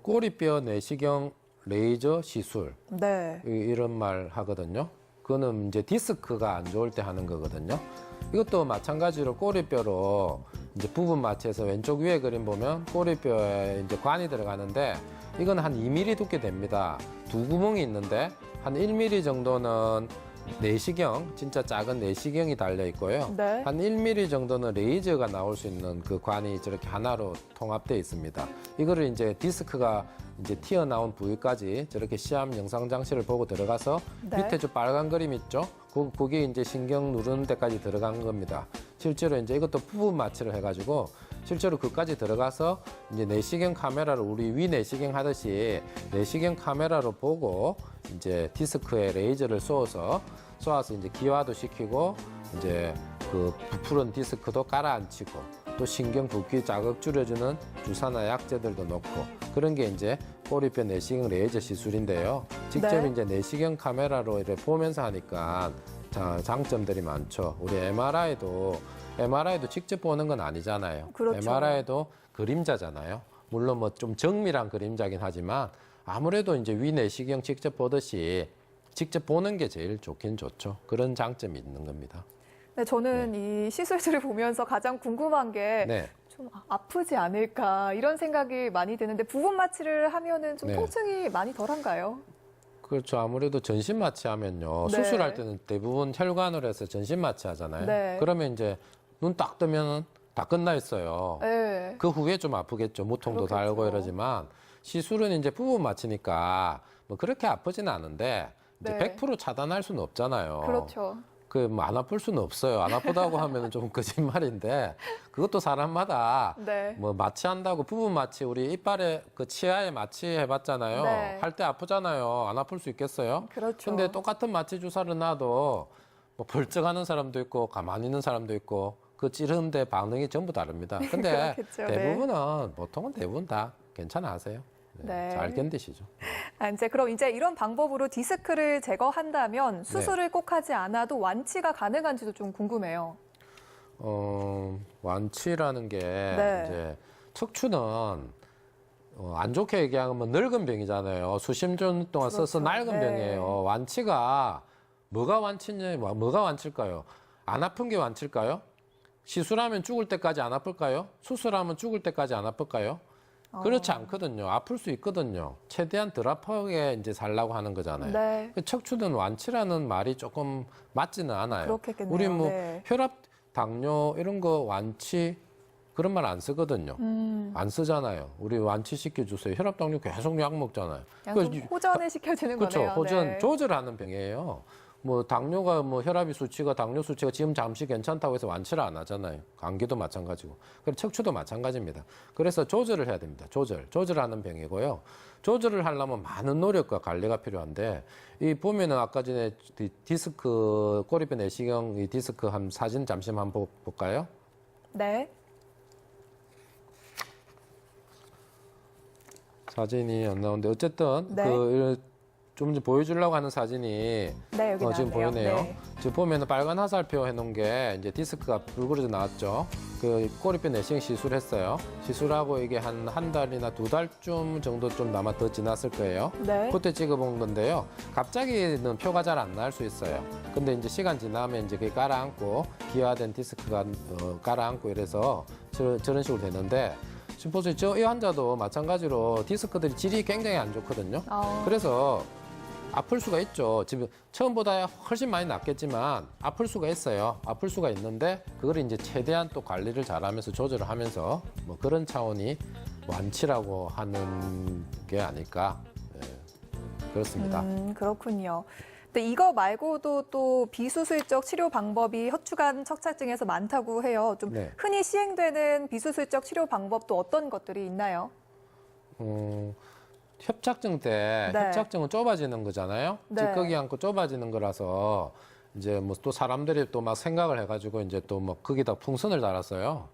꼬리뼈 내시경 레이저 시술 네. 이런 말 하거든요. 그거는 이제 디스크가 안 좋을 때 하는 거거든요. 이것도 마찬가지로 꼬리뼈로 이제 부분 마취해서 왼쪽 위에 그림 보면 꼬리뼈에 이제 관이 들어가는데 이건 한 2mm 두께 됩니다. 두 구멍이 있는데 한 1mm 정도는 내시경, 진짜 작은 내시경이 달려 있고요. 네. 한 1mm 정도는 레이저가 나올 수 있는 그 관이 저렇게 하나로 통합되어 있습니다. 이거를 이제 디스크가 이제 튀어나온 부위까지 저렇게 시암 영상 장치를 보고 들어가서 네. 밑에 저 빨간 그림 있죠? 그게 이제 신경 누르는 데까지 들어간 겁니다. 실제로 이제 이것도 부분 마취를 해가지고 실제로 그까지 들어가서 이제 내시경 카메라로 우리 위 내시경 하듯이 내시경 카메라로 보고 이제 디스크에 레이저를 쏘아서 이제 기화도 시키고 이제 그 부풀은 디스크도 깔아앉히고 또 신경 붓기 자극 줄여주는 주사나 약제들도 넣고 그런 게 이제 꼬리뼈 내시경 레이저 시술인데요. 직접 네. 이제 내시경 카메라로 이렇게 보면서 하니까 장점들이 많죠. 우리 MRI도 직접 보는 건 아니잖아요. 그렇죠. MRI도 그림자잖아요. 물론 뭐 좀 정밀한 그림자긴 하지만 아무래도 이제 위 내시경 직접 보듯이 직접 보는 게 제일 좋긴 좋죠. 그런 장점이 있는 겁니다. 네, 저는 이 시술들을 보면서 가장 궁금한 게 네. 좀 아프지 않을까 이런 생각이 많이 드는데 부분 마취를 하면은 좀 네. 통증이 많이 덜한가요? 그렇죠. 아무래도 전신 마취하면요. 네. 수술할 때는 대부분 혈관으로 해서 전신 마취하잖아요. 네. 그러면 이제 눈 딱 뜨면 다 끝나 있어요. 네. 그 후에 좀 아프겠죠. 무통도 그렇겠죠. 달고 이러지만 시술은 이제 부분 마취니까 뭐 그렇게 아프진 않은데 이제 네. 100% 차단할 수는 없잖아요. 그렇죠. 그 뭐 안 아플 수는 없어요. 안 아프다고 하면 좀 거짓말인데 그것도 사람마다 네. 뭐 마취한다고 부분 마취 우리 이빨에 그 치아에 마취 해봤잖아요. 네. 할 때 아프잖아요. 안 아플 수 있겠어요? 그렇죠. 근데 똑같은 마취 주사를 놔도 뭐 벌쩍하는 사람도 있고 가만히 있는 사람도 있고 그 찌르는데 반응이 전부 다릅니다. 근데 그렇겠죠. 대부분은 보통은 대부분 다 괜찮아 하세요. 네. 잘 견디시죠. 그럼 이제 이런 방법으로 디스크를 제거한다면 수술을 꼭 하지 않아도 완치가 가능한지도 좀 궁금해요. 완치라는 게 네. 이제 척추는 안 좋게 얘기하면 늙은 병이잖아요. 수십 년 동안 써서 그렇죠. 낡은 네. 병이에요. 완치가 뭐가 완치냐, 뭐가 완치일까요? 안 아픈 게 완치일까요? 시술하면 죽을 때까지 안 아플까요? 수술하면 죽을 때까지 안 아플까요? 그렇지 않거든요. 아플 수 있거든요. 최대한 덜 아프게 이제 살라고 하는 거잖아요. 네. 그 척추는 완치라는 말이 조금 맞지는 않아요. 그렇겠네요. 우리 뭐 네. 혈압, 당뇨 이런 거 완치 그런 말 안 쓰거든요. 안 쓰잖아요. 우리 완치시켜 주세요. 혈압, 당뇨 계속 약 먹잖아요. 그냥 좀 호전을 시켜주는 그렇죠. 거네요. 호전 네. 조절하는 병이에요. 뭐 당뇨가 뭐 혈압이 수치가 당뇨 수치가 지금 잠시 괜찮다고 해서 완치를 안 하잖아요. 감기도 마찬가지고. 그리고 척추도 마찬가지입니다. 그래서 조절을 해야 됩니다. 조절하는 병이고요. 조절을 하려면 많은 노력과 관리가 필요한데 이 보면은 아까 전에 디스크 꼬리뼈 내시경 이 디스크 한 사진 잠시만 한번 볼까요? 네. 사진이 안 나오는데 어쨌든 네. 좀 이제 보여주려고 하는 사진이 네, 여기 지금 나왔네요. 보이네요. 네. 지금 보면은 빨간 화살표 해놓은 게 이제 디스크가 불그러져 나왔죠. 그 꼬리뼈 내시경 시술했어요. 시술하고 이게 한 달이나 2달쯤 정도 좀 남아 더 지났을 거예요. 네. 그때 찍어본 건데요. 갑자기는 표가 잘 안 날 수 있어요. 근데 이제 시간 지나면 이제 그게 가라앉고 기화된 디스크가 가라앉고 이래서 저런 식으로 되는데 지금 보세요. 이 환자도 마찬가지로 디스크들이 질이 굉장히 안 좋거든요. 그래서 아플 수가 있죠. 지금 처음보다 훨씬 많이 낫겠지만 아플 수가 있어요. 아플 수가 있는데 그걸 이제 최대한 또 관리를 잘하면서 조절을 하면서 뭐 그런 차원이 완치라고 하는 게 아닐까. 그렇습니다. 그렇군요. 근데 이거 말고도 또 비수술적 치료 방법이 혀추간 척착증에서 많다고 해요. 좀 네. 흔히 시행되는 비수술적 치료 방법도 어떤 것들이 있나요? 협착증 때 네. 협착증은 좁아지는 거잖아요. 네. 찌꺼기 않고 좁아지는 거라서 이제 뭐 또 사람들이 또 막 생각을 해가지고 이제 또 뭐 거기다 풍선을 달았어요.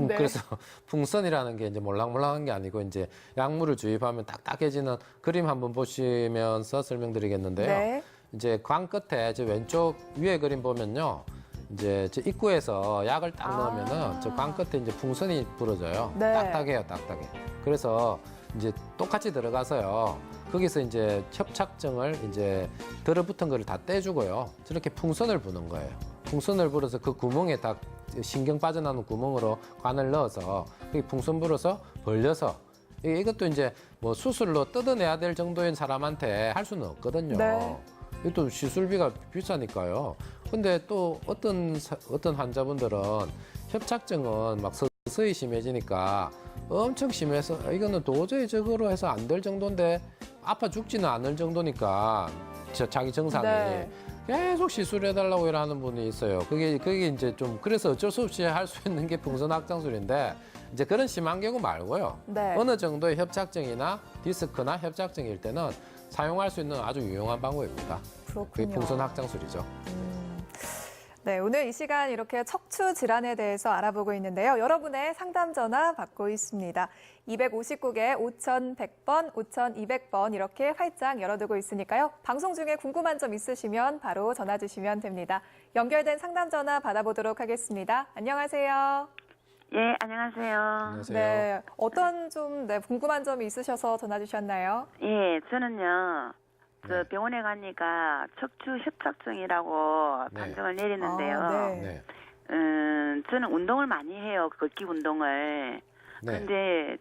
네. 그래서 풍선이라는 게 이제 몰랑몰랑한 게 아니고 이제 약물을 주입하면 딱딱해지는 그림 한번 보시면서 설명드리겠는데요. 네. 이제 광 끝에 저 왼쪽 위에 그림 보면요. 이제 저 입구에서 약을 딱 넣으면은 저 광 끝에 이제 풍선이 불어져요. 네. 딱딱해요, 딱딱해. 그래서 이제 똑같이 들어가서요. 거기서 이제 협착증을 이제 들어붙은 거를 다 떼주고요. 저렇게 풍선을 부는 거예요. 풍선을 불어서 그 구멍에 딱 신경 빠져나오는 구멍으로 관을 넣어서 그 풍선 불어서 벌려서 이것도 이제 뭐 수술로 뜯어내야 될 정도인 사람한테 할 수는 없거든요. 네. 이것도 시술비가 비싸니까요. 근데 또 어떤 환자분들은 협착증은 막 서서히 심해지니까 엄청 심해서 이거는 도저히 저거로 해서 안 될 정도인데 아파 죽지는 않을 정도니까 자기 증상이 네. 계속 시술해달라고 이러는 분이 있어요. 그게 이제 좀 그래서 어쩔 수 없이 할 수 있는 게 풍선 확장술인데 이제 그런 심한 경우 말고요. 네. 어느 정도의 협착증이나 디스크나 협착증일 때는 사용할 수 있는 아주 유용한 방법입니다. 그게 그렇군요. 풍선 확장술이죠. 네, 오늘 이 시간 이렇게 척추 질환에 대해서 알아보고 있는데요. 여러분의 상담 전화 받고 있습니다. 259개 5100번, 5200번 이렇게 활짝 열어두고 있으니까요. 방송 중에 궁금한 점 있으시면 바로 전화 주시면 됩니다. 연결된 상담 전화 받아보도록 하겠습니다. 안녕하세요. 예, 안녕하세요. 안녕하세요. 네, 어떤 좀 궁금한 점이 있으셔서 전화 주셨나요? 예, 저는요. 네. 병원에 가니까 척추 협착증이라고 네. 판정을 내리는데요. 아, 네. 네. 저는 운동을 많이 해요. 걷기 운동을. 네. 근데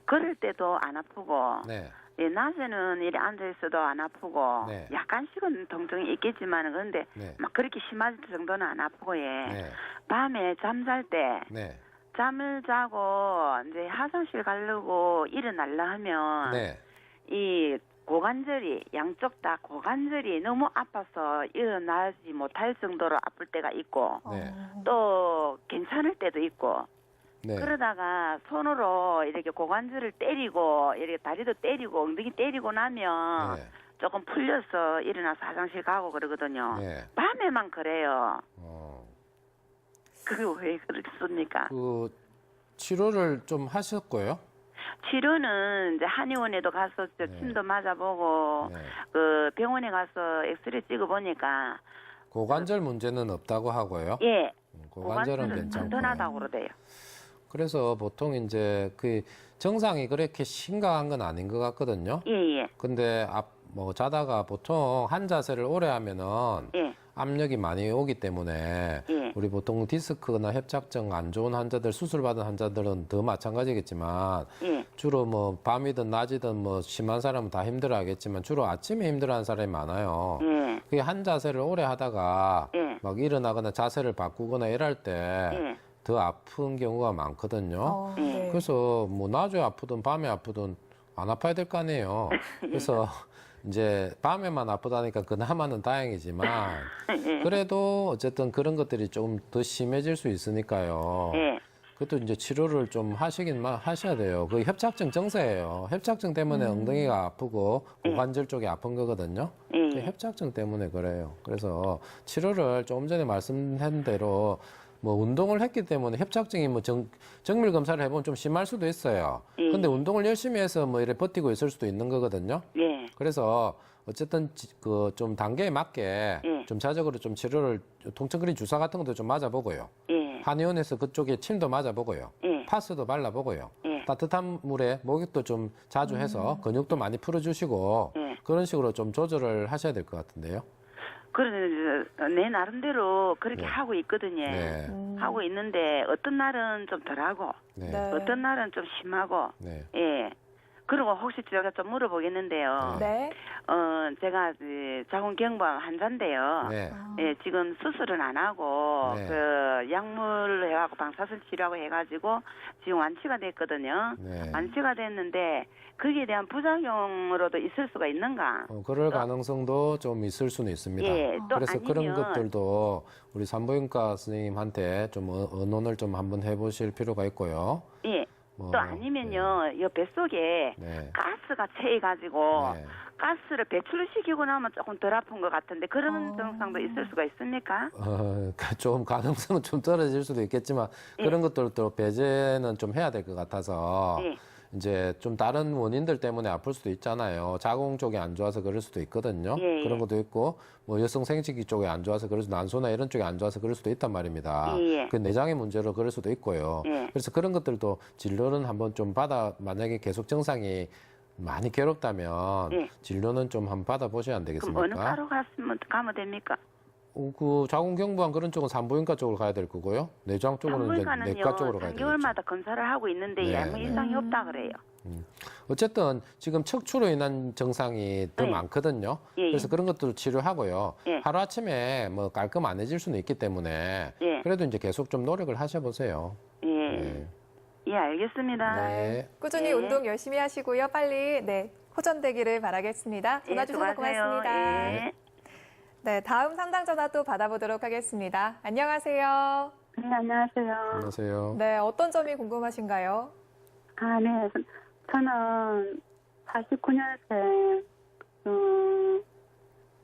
걸을 때도 안 아프고 네. 예, 낮에는 이렇게 앉아 있어도 안 아프고 네. 약간씩은 통증이 있겠지만 그런데 네. 막 그렇게 심할 정도는 안 아프고 예. 네. 밤에 잠잘 때 네. 잠을 자고 이제 화장실 가려고 일어나려 하면 네. 이 고관절이 양쪽 다 고관절이 너무 아파서 일어나지 못할 정도로 아플 때가 있고 네. 또 괜찮을 때도 있고 네. 그러다가 손으로 이렇게 고관절을 때리고 이렇게 다리도 때리고 엉덩이 때리고 나면 네. 조금 풀려서 일어나서 화장실 가고 그러거든요. 네. 밤에만 그래요. 어, 그게 왜 그렇습니까? 그 치료를 좀 하셨고요. 치료는 이제 한의원에도 가서 네. 침도 맞아보고 네. 그 병원에 가서 엑스레이 찍어보니까 고관절 문제는 없다고 하고요. 예 고관절은 고관절은 괜찮고. 튼튼하다고 그러대요. 그래서 보통 이제 그 증상이 그렇게 심각한 건 아닌 것 같거든요. 예예 근데 뭐 자다가 보통 한 자세를 오래 하면은 예. 압력이 많이 오기 때문에 예. 우리 보통 디스크나 협착증 안 좋은 환자들, 수술받은 환자들은 더 마찬가지겠지만 예. 주로 뭐 밤이든 낮이든 뭐 심한 사람은 다 힘들어하겠지만 주로 아침에 힘들어하는 사람이 많아요. 예. 그게 한 자세를 오래 하다가 예. 막 일어나거나 자세를 바꾸거나 이럴 때 예. 더 아픈 경우가 많거든요. 네. 그래서 뭐 낮에 아프든 밤에 아프든 안 아파야 될 거 아니에요. 그래서 이제 밤에만 아프다니까 그나마는 다행이지만 그래도 어쨌든 그런 것들이 좀 더 심해질 수 있으니까요. 예. 그것도 이제 치료를 좀 하셔야 돼요. 그 협착증 증세예요. 협착증 때문에 엉덩이가 아프고 고관절 쪽이 아픈 거거든요. 예. 협착증 때문에 그래요. 그래서 치료를 조금 전에 말씀한 대로 뭐 운동을 했기 때문에 협착증이 뭐 정밀 검사를 해보면 좀 심할 수도 있어요. 예. 근데 운동을 열심히 해서 뭐 이래 버티고 있을 수도 있는 거거든요. 예. 그래서 어쨌든 그 좀 단계에 맞게 예. 좀 자적으로 좀 치료를 통증크림 주사 같은 것도 좀 맞아보고요. 예. 한의원에서 그쪽에 침도 맞아보고요. 예. 파스도 발라보고요. 예. 따뜻한 물에 목욕도 좀 자주 해서 근육도 많이 풀어주시고 예. 그런 식으로 좀 조절을 하셔야 될 것 같은데요. 그래, 내 나름대로 그렇게 네. 하고 있거든요. 네. 하고 있는데 어떤 날은 좀 덜하고 네. 네. 어떤 날은 좀 심하고 네. 예. 그리고 혹시 제가 좀 물어보겠는데요. 네. 제가 자궁경부암 환자인데요. 네. 예, 지금 수술은 안 하고 네. 그 약물 해갖고 방사선 치료하고 해가지고 지금 완치가 됐거든요. 네. 완치가 됐는데 거기에 대한 부작용으로도 있을 수가 있는가? 그럴 가능성도 좀 있을 수는 있습니다. 예, 또 그래서 그런 아니면- 것들도 우리 산부인과 선생님한테 좀 의논을 좀 한번 해보실 필요가 있고요. 예. 뭐, 또 아니면요, 이 뱃속에 네. 가스가 채해가지고 네. 가스를 배출시키고 나면 조금 덜 아픈 것 같은데 그런 증상도 있을 수가 있습니까? 좀 가능성은 좀 떨어질 수도 있겠지만 그런 것들도 배제는 좀 해야 될 것 같아서 예. 이제 좀 다른 원인들 때문에 아플 수도 있잖아요. 자궁 쪽이 안 좋아서 그럴 수도 있거든요. 예, 예. 그런 것도 있고 뭐 여성 생殖기 쪽이 안 좋아서 그럴 수도 난소나 이런 쪽이 안 좋아서 그럴 수도 있단 말입니다. 예, 예. 그 내장의 문제로 그럴 수도 있고요. 예. 그래서 그런 것들도 진료는 한번 좀 만약에 계속 증상이 많이 괴롭다면 예. 진료는 좀 한번 받아보셔야 안 그럼 되겠습니까? 어느 과로 가면 됩니까? 그 자궁경부암 그런 쪽은 산부인과 쪽으로 가야 될 거고요. 내장 쪽으로는 이제 산부인과는요, 내과 쪽으로 가야 되겠죠. 3개월마다 검사를 하고 있는데 네, 아무 네. 이상이 없다 그래요. 어쨌든 지금 척추로 인한 증상이 더 예. 많거든요. 예, 예. 그래서 그런 것들을 치료하고요. 예. 하루 아침에 뭐 깔끔 안 해질 수는 있기 때문에 예. 그래도 이제 계속 좀 노력을 하셔보세요. 예, 네. 예, 알겠습니다. 네. 꾸준히 네. 운동 열심히 하시고요. 빨리 호전되기를 바라겠습니다. 전화 예, 주셔서 수고하세요. 고맙습니다. 예. 네, 다음 상담 전화 또 받아보도록 하겠습니다. 안녕하세요. 네, 안녕하세요. 안녕하세요. 네, 어떤 점이 궁금하신가요? 아, 네. 저는 49년생,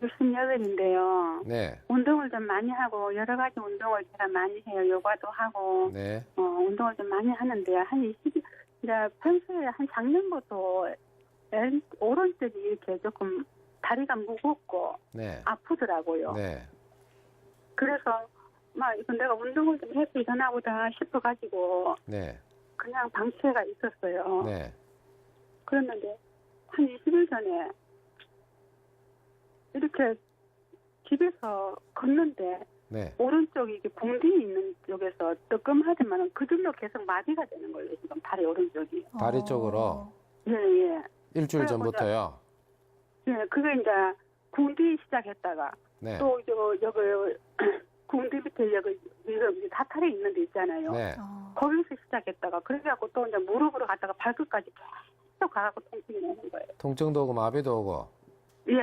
68인데요. 네. 운동을 좀 많이 하고, 여러 가지 운동을 제가 많이 해요. 요가도 하고, 네. 운동을 좀 많이 하는데요. 이제 평소에 한 작년부터 오른쪽이 이렇게 조금 다리가 무겁고 네. 아프더라고요. 네. 그래서 막 이거 내가 운동을 좀 해서 일어나 보다 싶어가지고 네. 그냥 방치해가 있었어요. 네. 그랬는데 한 20일 전에 이렇게 집에서 걷는데 네. 오른쪽이 이게 궁둥이 있는 쪽에서 뜨끔하지만 그 정도 계속 마비가 되는 거예요. 지금 다리 오른쪽이. 다리 쪽으로 예, 예. 일주일 그래갖고 전부터요. 예, 그게 이제 궁디 시작했다가 네. 또 여기 궁디 밑에 여기 사탈이 있는 데 있잖아요. 네. 거기서 시작했다가 그래갖고 또 이제 무릎으로 갔다가 발끝까지 계속 가갖고 통증이 나는 거예요. 통증도 오고 마비도 오고 예.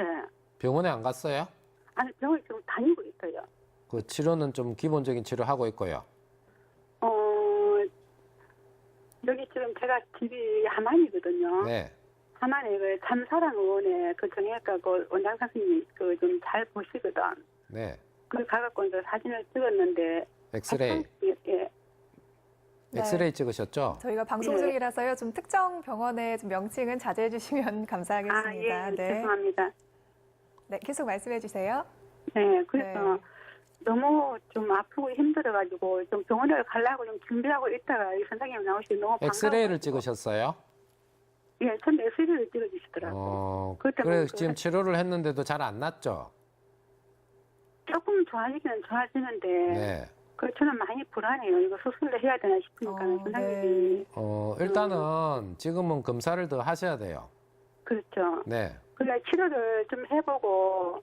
병원에 안 갔어요? 아니 병원 지금 다니고 있어요. 그 치료는 좀 기본적인 치료하고 있고요. 여기 지금 제가 집이 하만이거든요. 네. 하만에 그 참사랑 의원에 그 정형외과 그 원장 선생님이 그 좀 잘 보시거든. 네. 그 가갖고 이제 사진을 찍었는데 엑스레이. 예. 네. 엑스레이 찍으셨죠? 저희가 방송 네. 중이라서요. 좀 특정 병원의 좀 명칭은 자제해 주시면 감사하겠습니다. 아, 예, 네. 죄송합니다. 네, 계속 말씀해 주세요. 네, 그래서 네. 너무 좀 아프고 힘들어가지고 좀 병원을 가려고 좀 준비하고 있다가 이 선생님 나오시고 너무 반가워. 엑스레이를 찍으셨어요? 예, 전 엑스레이를 찍어주시더라고요. 그때 그래 뭐 지금 치료를 했는데도 잘 안 낫죠? 조금 좋아지기는 좋아지는데 네. 그 저는 많이 불안해요. 이거 수술을 해야 되나 싶으니까 선생님이 일단은 지금은 검사를 더 하셔야 돼요. 그렇죠. 네. 그래 치료를 좀 해보고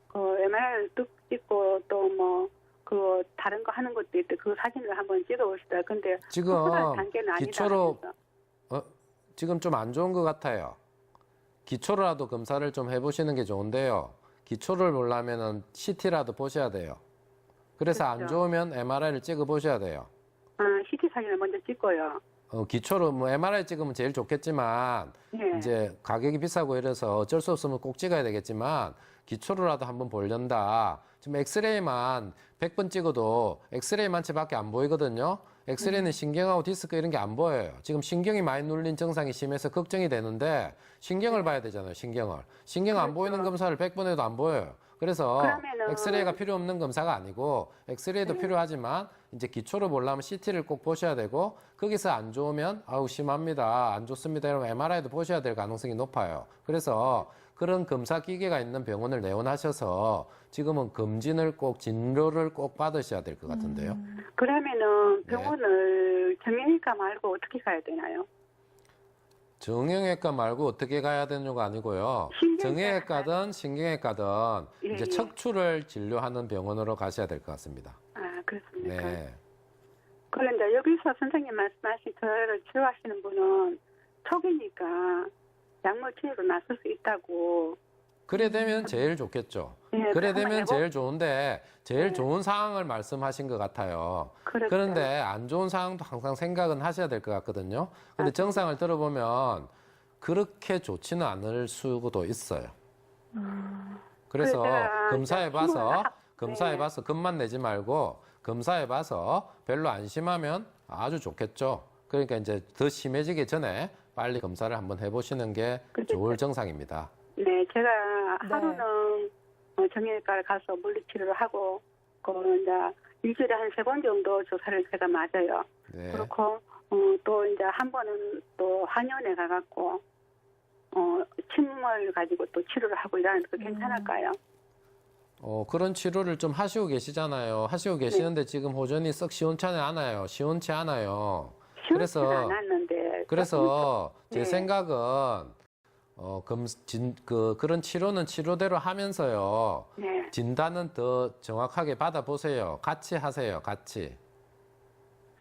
그 MRI 뚝 찍고 또 뭐 그 다른 거 하는 것도 있대. 그 사진을 한번 찍어봅시다. 근데 지금 수술할 단계는 아니다. 기초로 하면서. 지금 좀 안 좋은 것 같아요. 기초로라도 검사를 좀 해보시는 게 좋은데요. 기초를 보려면은 CT라도 보셔야 돼요. 그래서 안 그렇죠. 좋으면 MRI를 찍어 보셔야 돼요. CT 사진을 먼저 찍고요. 기초로 뭐 MRI 찍으면 제일 좋겠지만 예. 이제 가격이 비싸고 이래서 어쩔 수 없으면 꼭 찍어야 되겠지만 기초로라도 한번 보련다. 지금 엑스레이만 100번 찍어도 엑스레이만 채밖에 안 보이거든요. 엑스레이는 신경하고 디스크 이런 게 안 보여요. 지금 신경이 많이 눌린 증상이 심해서 걱정이 되는데 신경을 봐야 되잖아요. 신경 안 보이는 검사를 100번 해도 안 보여요. 그래서 그러면은- 엑스레이가 필요 없는 검사가 아니고 엑스레이도 필요하지만 이제 기초로 보려면 CT를 꼭 보셔야 되고 거기서 안 좋으면 아우 심합니다. 안 좋습니다. 이러면 MRI도 보셔야 될 가능성이 높아요. 그래서 그런 검사 기계가 있는 병원을 내원하셔서 지금은 검진을 꼭 진료를 꼭 받으셔야 될 것 같은데요. 그러면은 네. 병원을 정형외과 말고 어떻게 가야 되나요? 정형외과 말고 어떻게 가야 되는가 아니고요. 정형외과든 신경외과든 예, 이제 예. 척추를 진료하는 병원으로 가셔야 될 것 같습니다. 아 그렇습니까? 네. 그런데 여기서 선생님 말씀하신 저를 치료하시는 분은 초기니까 약물 치료로 나설 수 있다고. 그래 되면 제일 좋겠죠. 예, 그래 한번 되면 해보- 제일 좋은데 제일 네. 좋은 상황을 말씀하신 것 같아요. 그렇죠. 그런데 안 좋은 상황도 항상 생각은 하셔야 될 것 같거든요. 근데 정상을 들어보면 그렇게 좋지는 않을 수도 있어요. 그래서 제가 검사해봐서 네. 겁만 내지 말고 검사해봐서 별로 안 심하면 아주 좋겠죠. 그러니까 이제 더 심해지기 전에 빨리 검사를 한번 해보시는 게 그렇죠. 좋을 정상입니다. 네, 제가 네. 하루는 정형외과를 가서 물리치료를 하고 그 이제 일주일에 한 3번 정도 조사를 제가 맞아요. 네. 그렇고 또 이제 한 번은 또 한의원에 가갖고 침을 가지고 또 치료를 하고 이러는데 그 괜찮을까요? 그런 치료를 좀 하시고 계시잖아요. 하시고 계시는데 지금 호전이 썩 시원치 않아요. 시원치 않아요. 시원치는 않았는데 그래서 제 네. 생각은 그런 치료는 치료대로 하면서요. 네. 진단은 더 정확하게 받아보세요. 같이 하세요. 같이.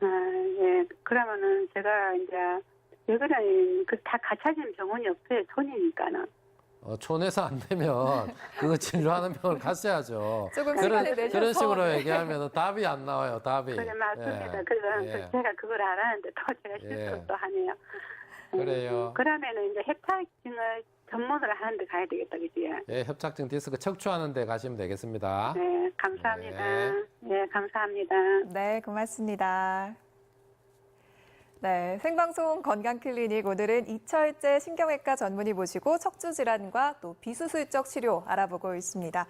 예. 그러면은 제가 이제 여기는 그 다 갖춰진 병원이 없어요. 촌이니까는. 촌에서 안 되면 그거 진료하는 병원을 가셔야죠. 조금 그런, 시간을 내셔서. 그런 식으로 얘기하면 답이 안 나와요. 답이. 그래 맞습니다. 예. 그래서 예. 제가 그걸 알았는데 또 제가 실수를 예. 또 하네요. 그래요. 그러면은 이제 협착증을 전문으로 하는데 가야 되겠다, 그지? 예, 협착증 디스크 척추하는 데 가시면 되겠습니다. 네, 감사합니다. 네. 네, 감사합니다. 네, 고맙습니다. 네, 생방송 건강클리닉 오늘은 이철재 신경외과 전문의 모시고 척추 질환과 또 비수술적 치료 알아보고 있습니다.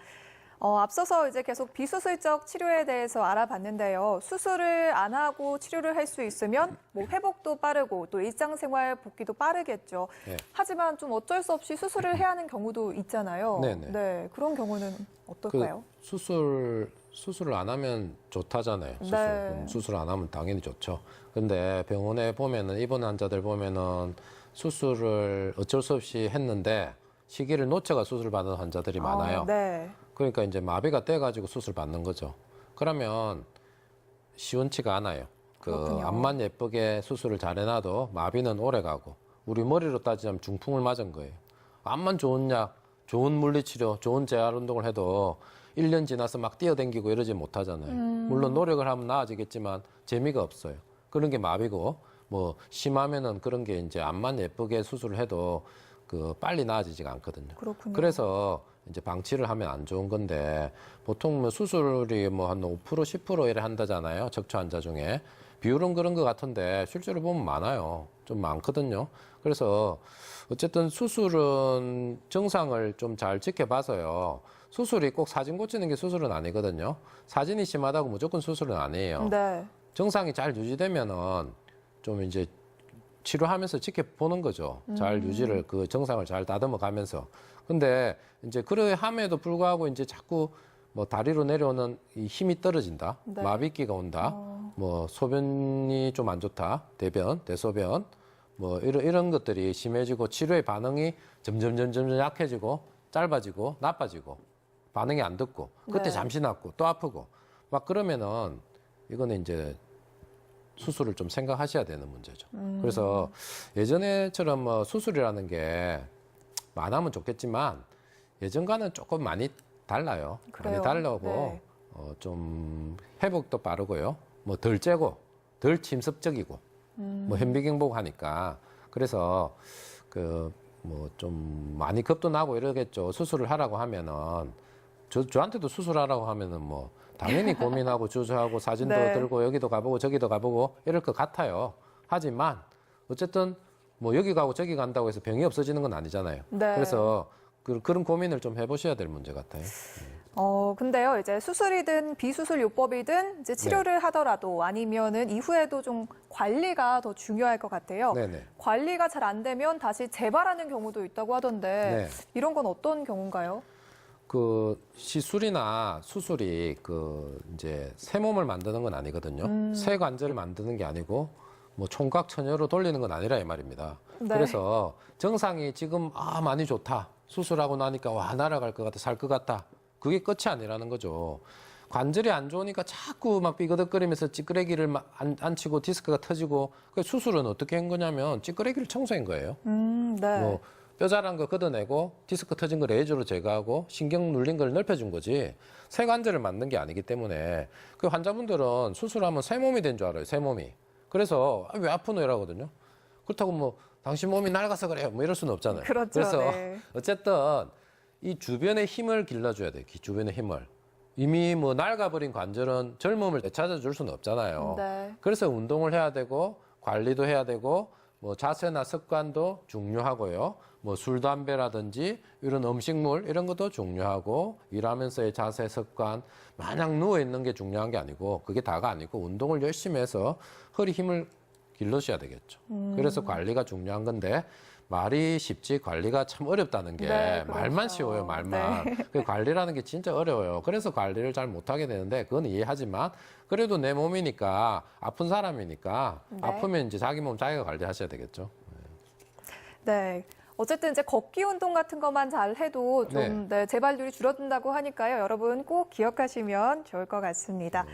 앞서서 이제 계속 비수술적 치료에 대해서 알아봤는데요. 수술을 안 하고 치료를 할 수 있으면 뭐 회복도 빠르고 또 일상생활 복귀도 빠르겠죠. 네. 하지만 좀 어쩔 수 없이 수술을 해야 하는 경우도 있잖아요. 네네. 네, 그런 경우는 어떨까요? 수술을 안 하면 좋다잖아요. 네. 그럼 수술 안 하면 당연히 좋죠. 근데 병원에 보면은 입원 환자들 보면은 수술을 어쩔 수 없이 했는데 시기를 놓쳐가 수술 받는 환자들이 많아요. 네. 그러니까 이제 마비가 돼가지고 수술 받는 거죠. 그러면 시원치가 않아요. 그렇군요. 앞만 예쁘게 수술을 잘 해놔도 마비는 오래 가고 우리 머리로 따지자면 중풍을 맞은 거예요. 앞만 좋은 약, 좋은 물리치료, 좋은 재활 운동을 해도 1년 지나서 막 뛰어댕기고 이러지 못하잖아요. 물론 노력을 하면 나아지겠지만 재미가 없어요. 그런 게 마비고 뭐 심하면은 그런 게 이제 앞만 예쁘게 수술을 해도 빨리 나아지지가 않거든요. 그렇군요. 그래서 이제 방치를 하면 안 좋은 건데 보통 뭐 수술이 뭐 한 5% 10% 이래 한다잖아요. 척추 환자 중에 비율은 그런 것 같은데 실제로 보면 많아요. 좀 많거든요. 그래서 어쨌든 수술은 정상을 좀 잘 지켜봐서요. 수술이 꼭 사진 고치는 게 수술은 아니거든요. 사진이 심하다고 무조건 수술은 아니에요. 네. 정상이 잘 유지되면은 좀 이제 치료하면서 지켜보는 거죠. 잘 유지를 그 정상을 잘 다듬어 가면서. 근데 이제 그래 함에도 불구하고 이제 자꾸 뭐 다리로 내려오는 이 힘이 떨어진다, 네. 마비기가 온다, 뭐 소변이 좀 안 좋다, 대소변, 뭐 이런 것들이 심해지고 치료의 반응이 점점 약해지고 짧아지고 나빠지고 반응이 안 듣고 그때 네. 잠시 낫고 또 아프고 막 그러면은 이거는 이제 수술을 좀 생각하셔야 되는 문제죠. 그래서 예전에처럼 뭐 수술이라는 게 많으면 좋겠지만 예전과는 조금 많이 달라요. 그래요? 많이 달라고 네. 좀 회복도 빠르고요. 뭐 덜 째고 덜 침습적이고 뭐 현미경보고 하니까 그래서 그 뭐 좀 많이 겁도 나고 이러겠죠. 수술을 하라고 하면은 저한테도 수술하라고 하면은 뭐 당연히 고민하고 주저하고 사진도 네. 들고 여기도 가보고 저기도 가보고 이럴 것 같아요. 하지만 어쨌든 뭐 여기 가고 저기 간다고 해서 병이 없어지는 건 아니잖아요. 네. 그래서 그런 고민을 좀 해보셔야 될 문제 같아요. 근데요, 이제 수술이든 비수술 요법이든 이제 치료를 하더라도 아니면은 이후에도 좀 관리가 더 중요할 것 같아요. 네네. 관리가 잘 안 되면 다시 재발하는 경우도 있다고 하던데 네. 이런 건 어떤 경우인가요? 그 시술이나 수술이 그 이제 새 몸을 만드는 건 아니거든요. 새 관절을 만드는 게 아니고 뭐 총각 처녀로 돌리는 건 아니라 이 말입니다. 네. 그래서 정상이 지금 많이 좋다. 수술하고 나니까 와 날아갈 것 같다, 살 것 같다. 그게 끝이 아니라는 거죠. 관절이 안 좋으니까 자꾸 막 삐그덕거리면서 찌끄레기를 안 치고 디스크가 터지고 그 수술은 어떻게 한 거냐면 찌끄레기를 청소한 거예요. 네. 뭐 뼈자란 거 걷어내고 디스크 터진 거 레이저로 제거하고 신경 눌린 걸 넓혀준 거지 새 관절을 만든 게 아니기 때문에 그 환자분들은 수술하면 새 몸이 된 줄 알아요. 새 몸이. 그래서 왜 아프노 이러거든요. 그렇다고 뭐 당신 몸이 낡아서 그래요. 뭐 이럴 수는 없잖아요. 그렇죠. 그래서 네. 어쨌든 이 주변의 힘을 길러줘야 돼요. 주변의 힘을. 이미 뭐 낡아버린 관절은 젊음을 되찾아줄 수는 없잖아요. 네. 그래서 운동을 해야 되고 관리도 해야 되고 뭐 자세나 습관도 중요하고요. 뭐 술, 담배라든지 이런 음식물 이런 것도 중요하고 일하면서의 자세, 습관 마냥 누워 있는 게 중요한 게 아니고 그게 다가 아니고 운동을 열심히 해서 허리 힘을 길러셔야 되겠죠. 그래서 관리가 중요한 건데 말이 쉽지 관리가 참 어렵다는 게 네, 그렇죠. 말만 쉬워요, 말만. 그 관리라는 게 진짜 어려워요. 그래서 관리를 잘 못하게 되는데 그건 이해하지만 그래도 내 몸이니까 아픈 사람이니까 네. 아프면 이제 자기 몸 자기가 관리하셔야 되겠죠. 네. 어쨌든 이제 걷기 운동 같은 것만 잘 해도 좀 재발률이 줄어든다고 하니까요. 여러분 꼭 기억하시면 좋을 것 같습니다.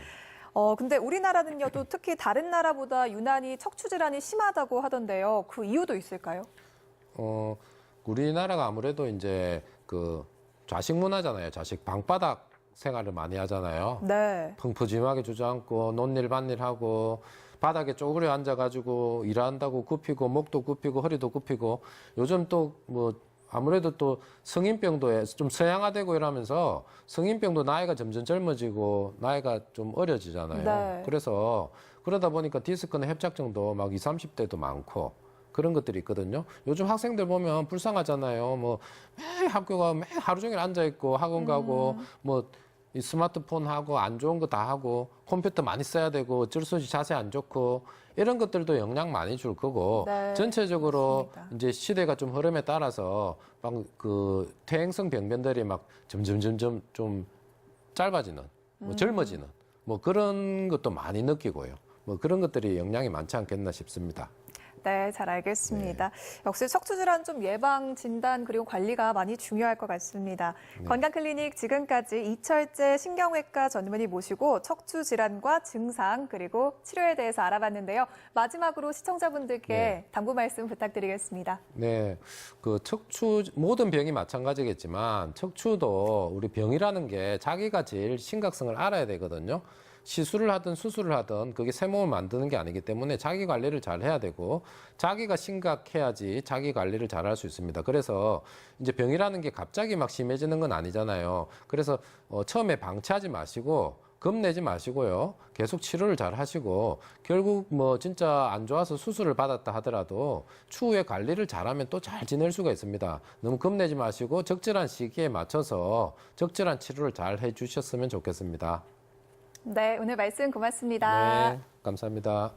근데 우리나라는요, 또 특히 다른 나라보다 유난히 척추 질환이 심하다고 하던데요. 그 이유도 있을까요? 우리나라가 아무래도 이제 그 좌식 문화잖아요. 좌식 방바닥 생활을 많이 하잖아요. 네. 펑퍼짐하게 주저앉고 논일반일하고 바닥에 쪼그려 앉아가지고 일한다고 굽히고 목도 굽히고 허리도 굽히고 요즘 또 뭐 아무래도 또 성인병도 좀 서양화되고 이러면서 성인병도 나이가 점점 젊어지고 나이가 좀 어려지잖아요. 네. 그래서 그러다 보니까 디스크나 협착증도 막 20, 30대도 많고 그런 것들이 있거든요. 요즘 학생들 보면 불쌍하잖아요. 뭐 매일 학교가 매일 하루 종일 앉아 있고 학원 가고 뭐 이 스마트폰 하고 안 좋은 거 다 하고 컴퓨터 많이 써야 되고 어쩔 수 없이 자세 안 좋고 이런 것들도 영향 많이 줄 거고 네, 전체적으로 맞습니다. 이제 시대가 좀 흐름에 따라서 막 그 퇴행성 병변들이 막 점점 좀 짧아지는 뭐 젊어지는 뭐 그런 것도 많이 느끼고요. 뭐 그런 것들이 영향이 많지 않겠나 싶습니다. 네, 잘 알겠습니다. 역시 척추 질환 좀 예방, 진단 그리고 관리가 많이 중요할 것 같습니다. 건강클리닉 지금까지 이철재 신경외과 전문의 모시고 척추 질환과 증상 그리고 치료에 대해서 알아봤는데요. 마지막으로 시청자분들께 당부 말씀 부탁드리겠습니다. 네, 그 척추 모든 병이 마찬가지겠지만 척추도 우리 병이라는 게 자기가 제일 심각성을 알아야 되거든요. 시술을 하든 수술을 하든 그게 새 몸을 만드는 게 아니기 때문에 자기 관리를 잘 해야 되고 자기가 심각해야지 자기 관리를 잘 할 수 있습니다. 그래서 이제 병이라는 게 갑자기 막 심해지는 건 아니잖아요. 그래서 처음에 방치하지 마시고 겁내지 마시고요. 계속 치료를 잘 하시고 결국 뭐 진짜 안 좋아서 수술을 받았다 하더라도 추후에 관리를 잘하면 또 잘 지낼 수가 있습니다. 너무 겁내지 마시고 적절한 시기에 맞춰서 적절한 치료를 잘 해주셨으면 좋겠습니다. 네, 오늘 말씀 고맙습니다. 네, 감사합니다.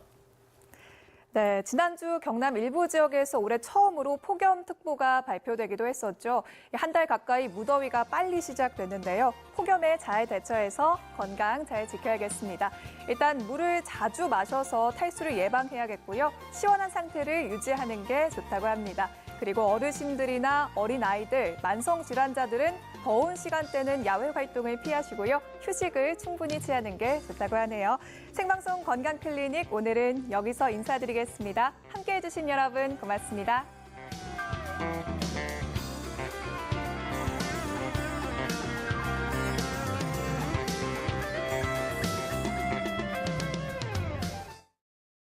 네, 지난주 경남 일부 지역에서 올해 처음으로 폭염특보가 발표되기도 했었죠. 한 달 가까이 무더위가 빨리 시작됐는데요. 폭염에 잘 대처해서 건강 잘 지켜야겠습니다. 일단 물을 자주 마셔서 탈수를 예방해야겠고요. 시원한 상태를 유지하는 게 좋다고 합니다. 그리고 어르신들이나 어린아이들, 만성질환자들은 더운 시간대는 야외 활동을 피하시고요. 휴식을 충분히 취하는 게 좋다고 하네요. 생방송 건강클리닉 오늘은 여기서 인사드리겠습니다. 함께해 주신 여러분 고맙습니다.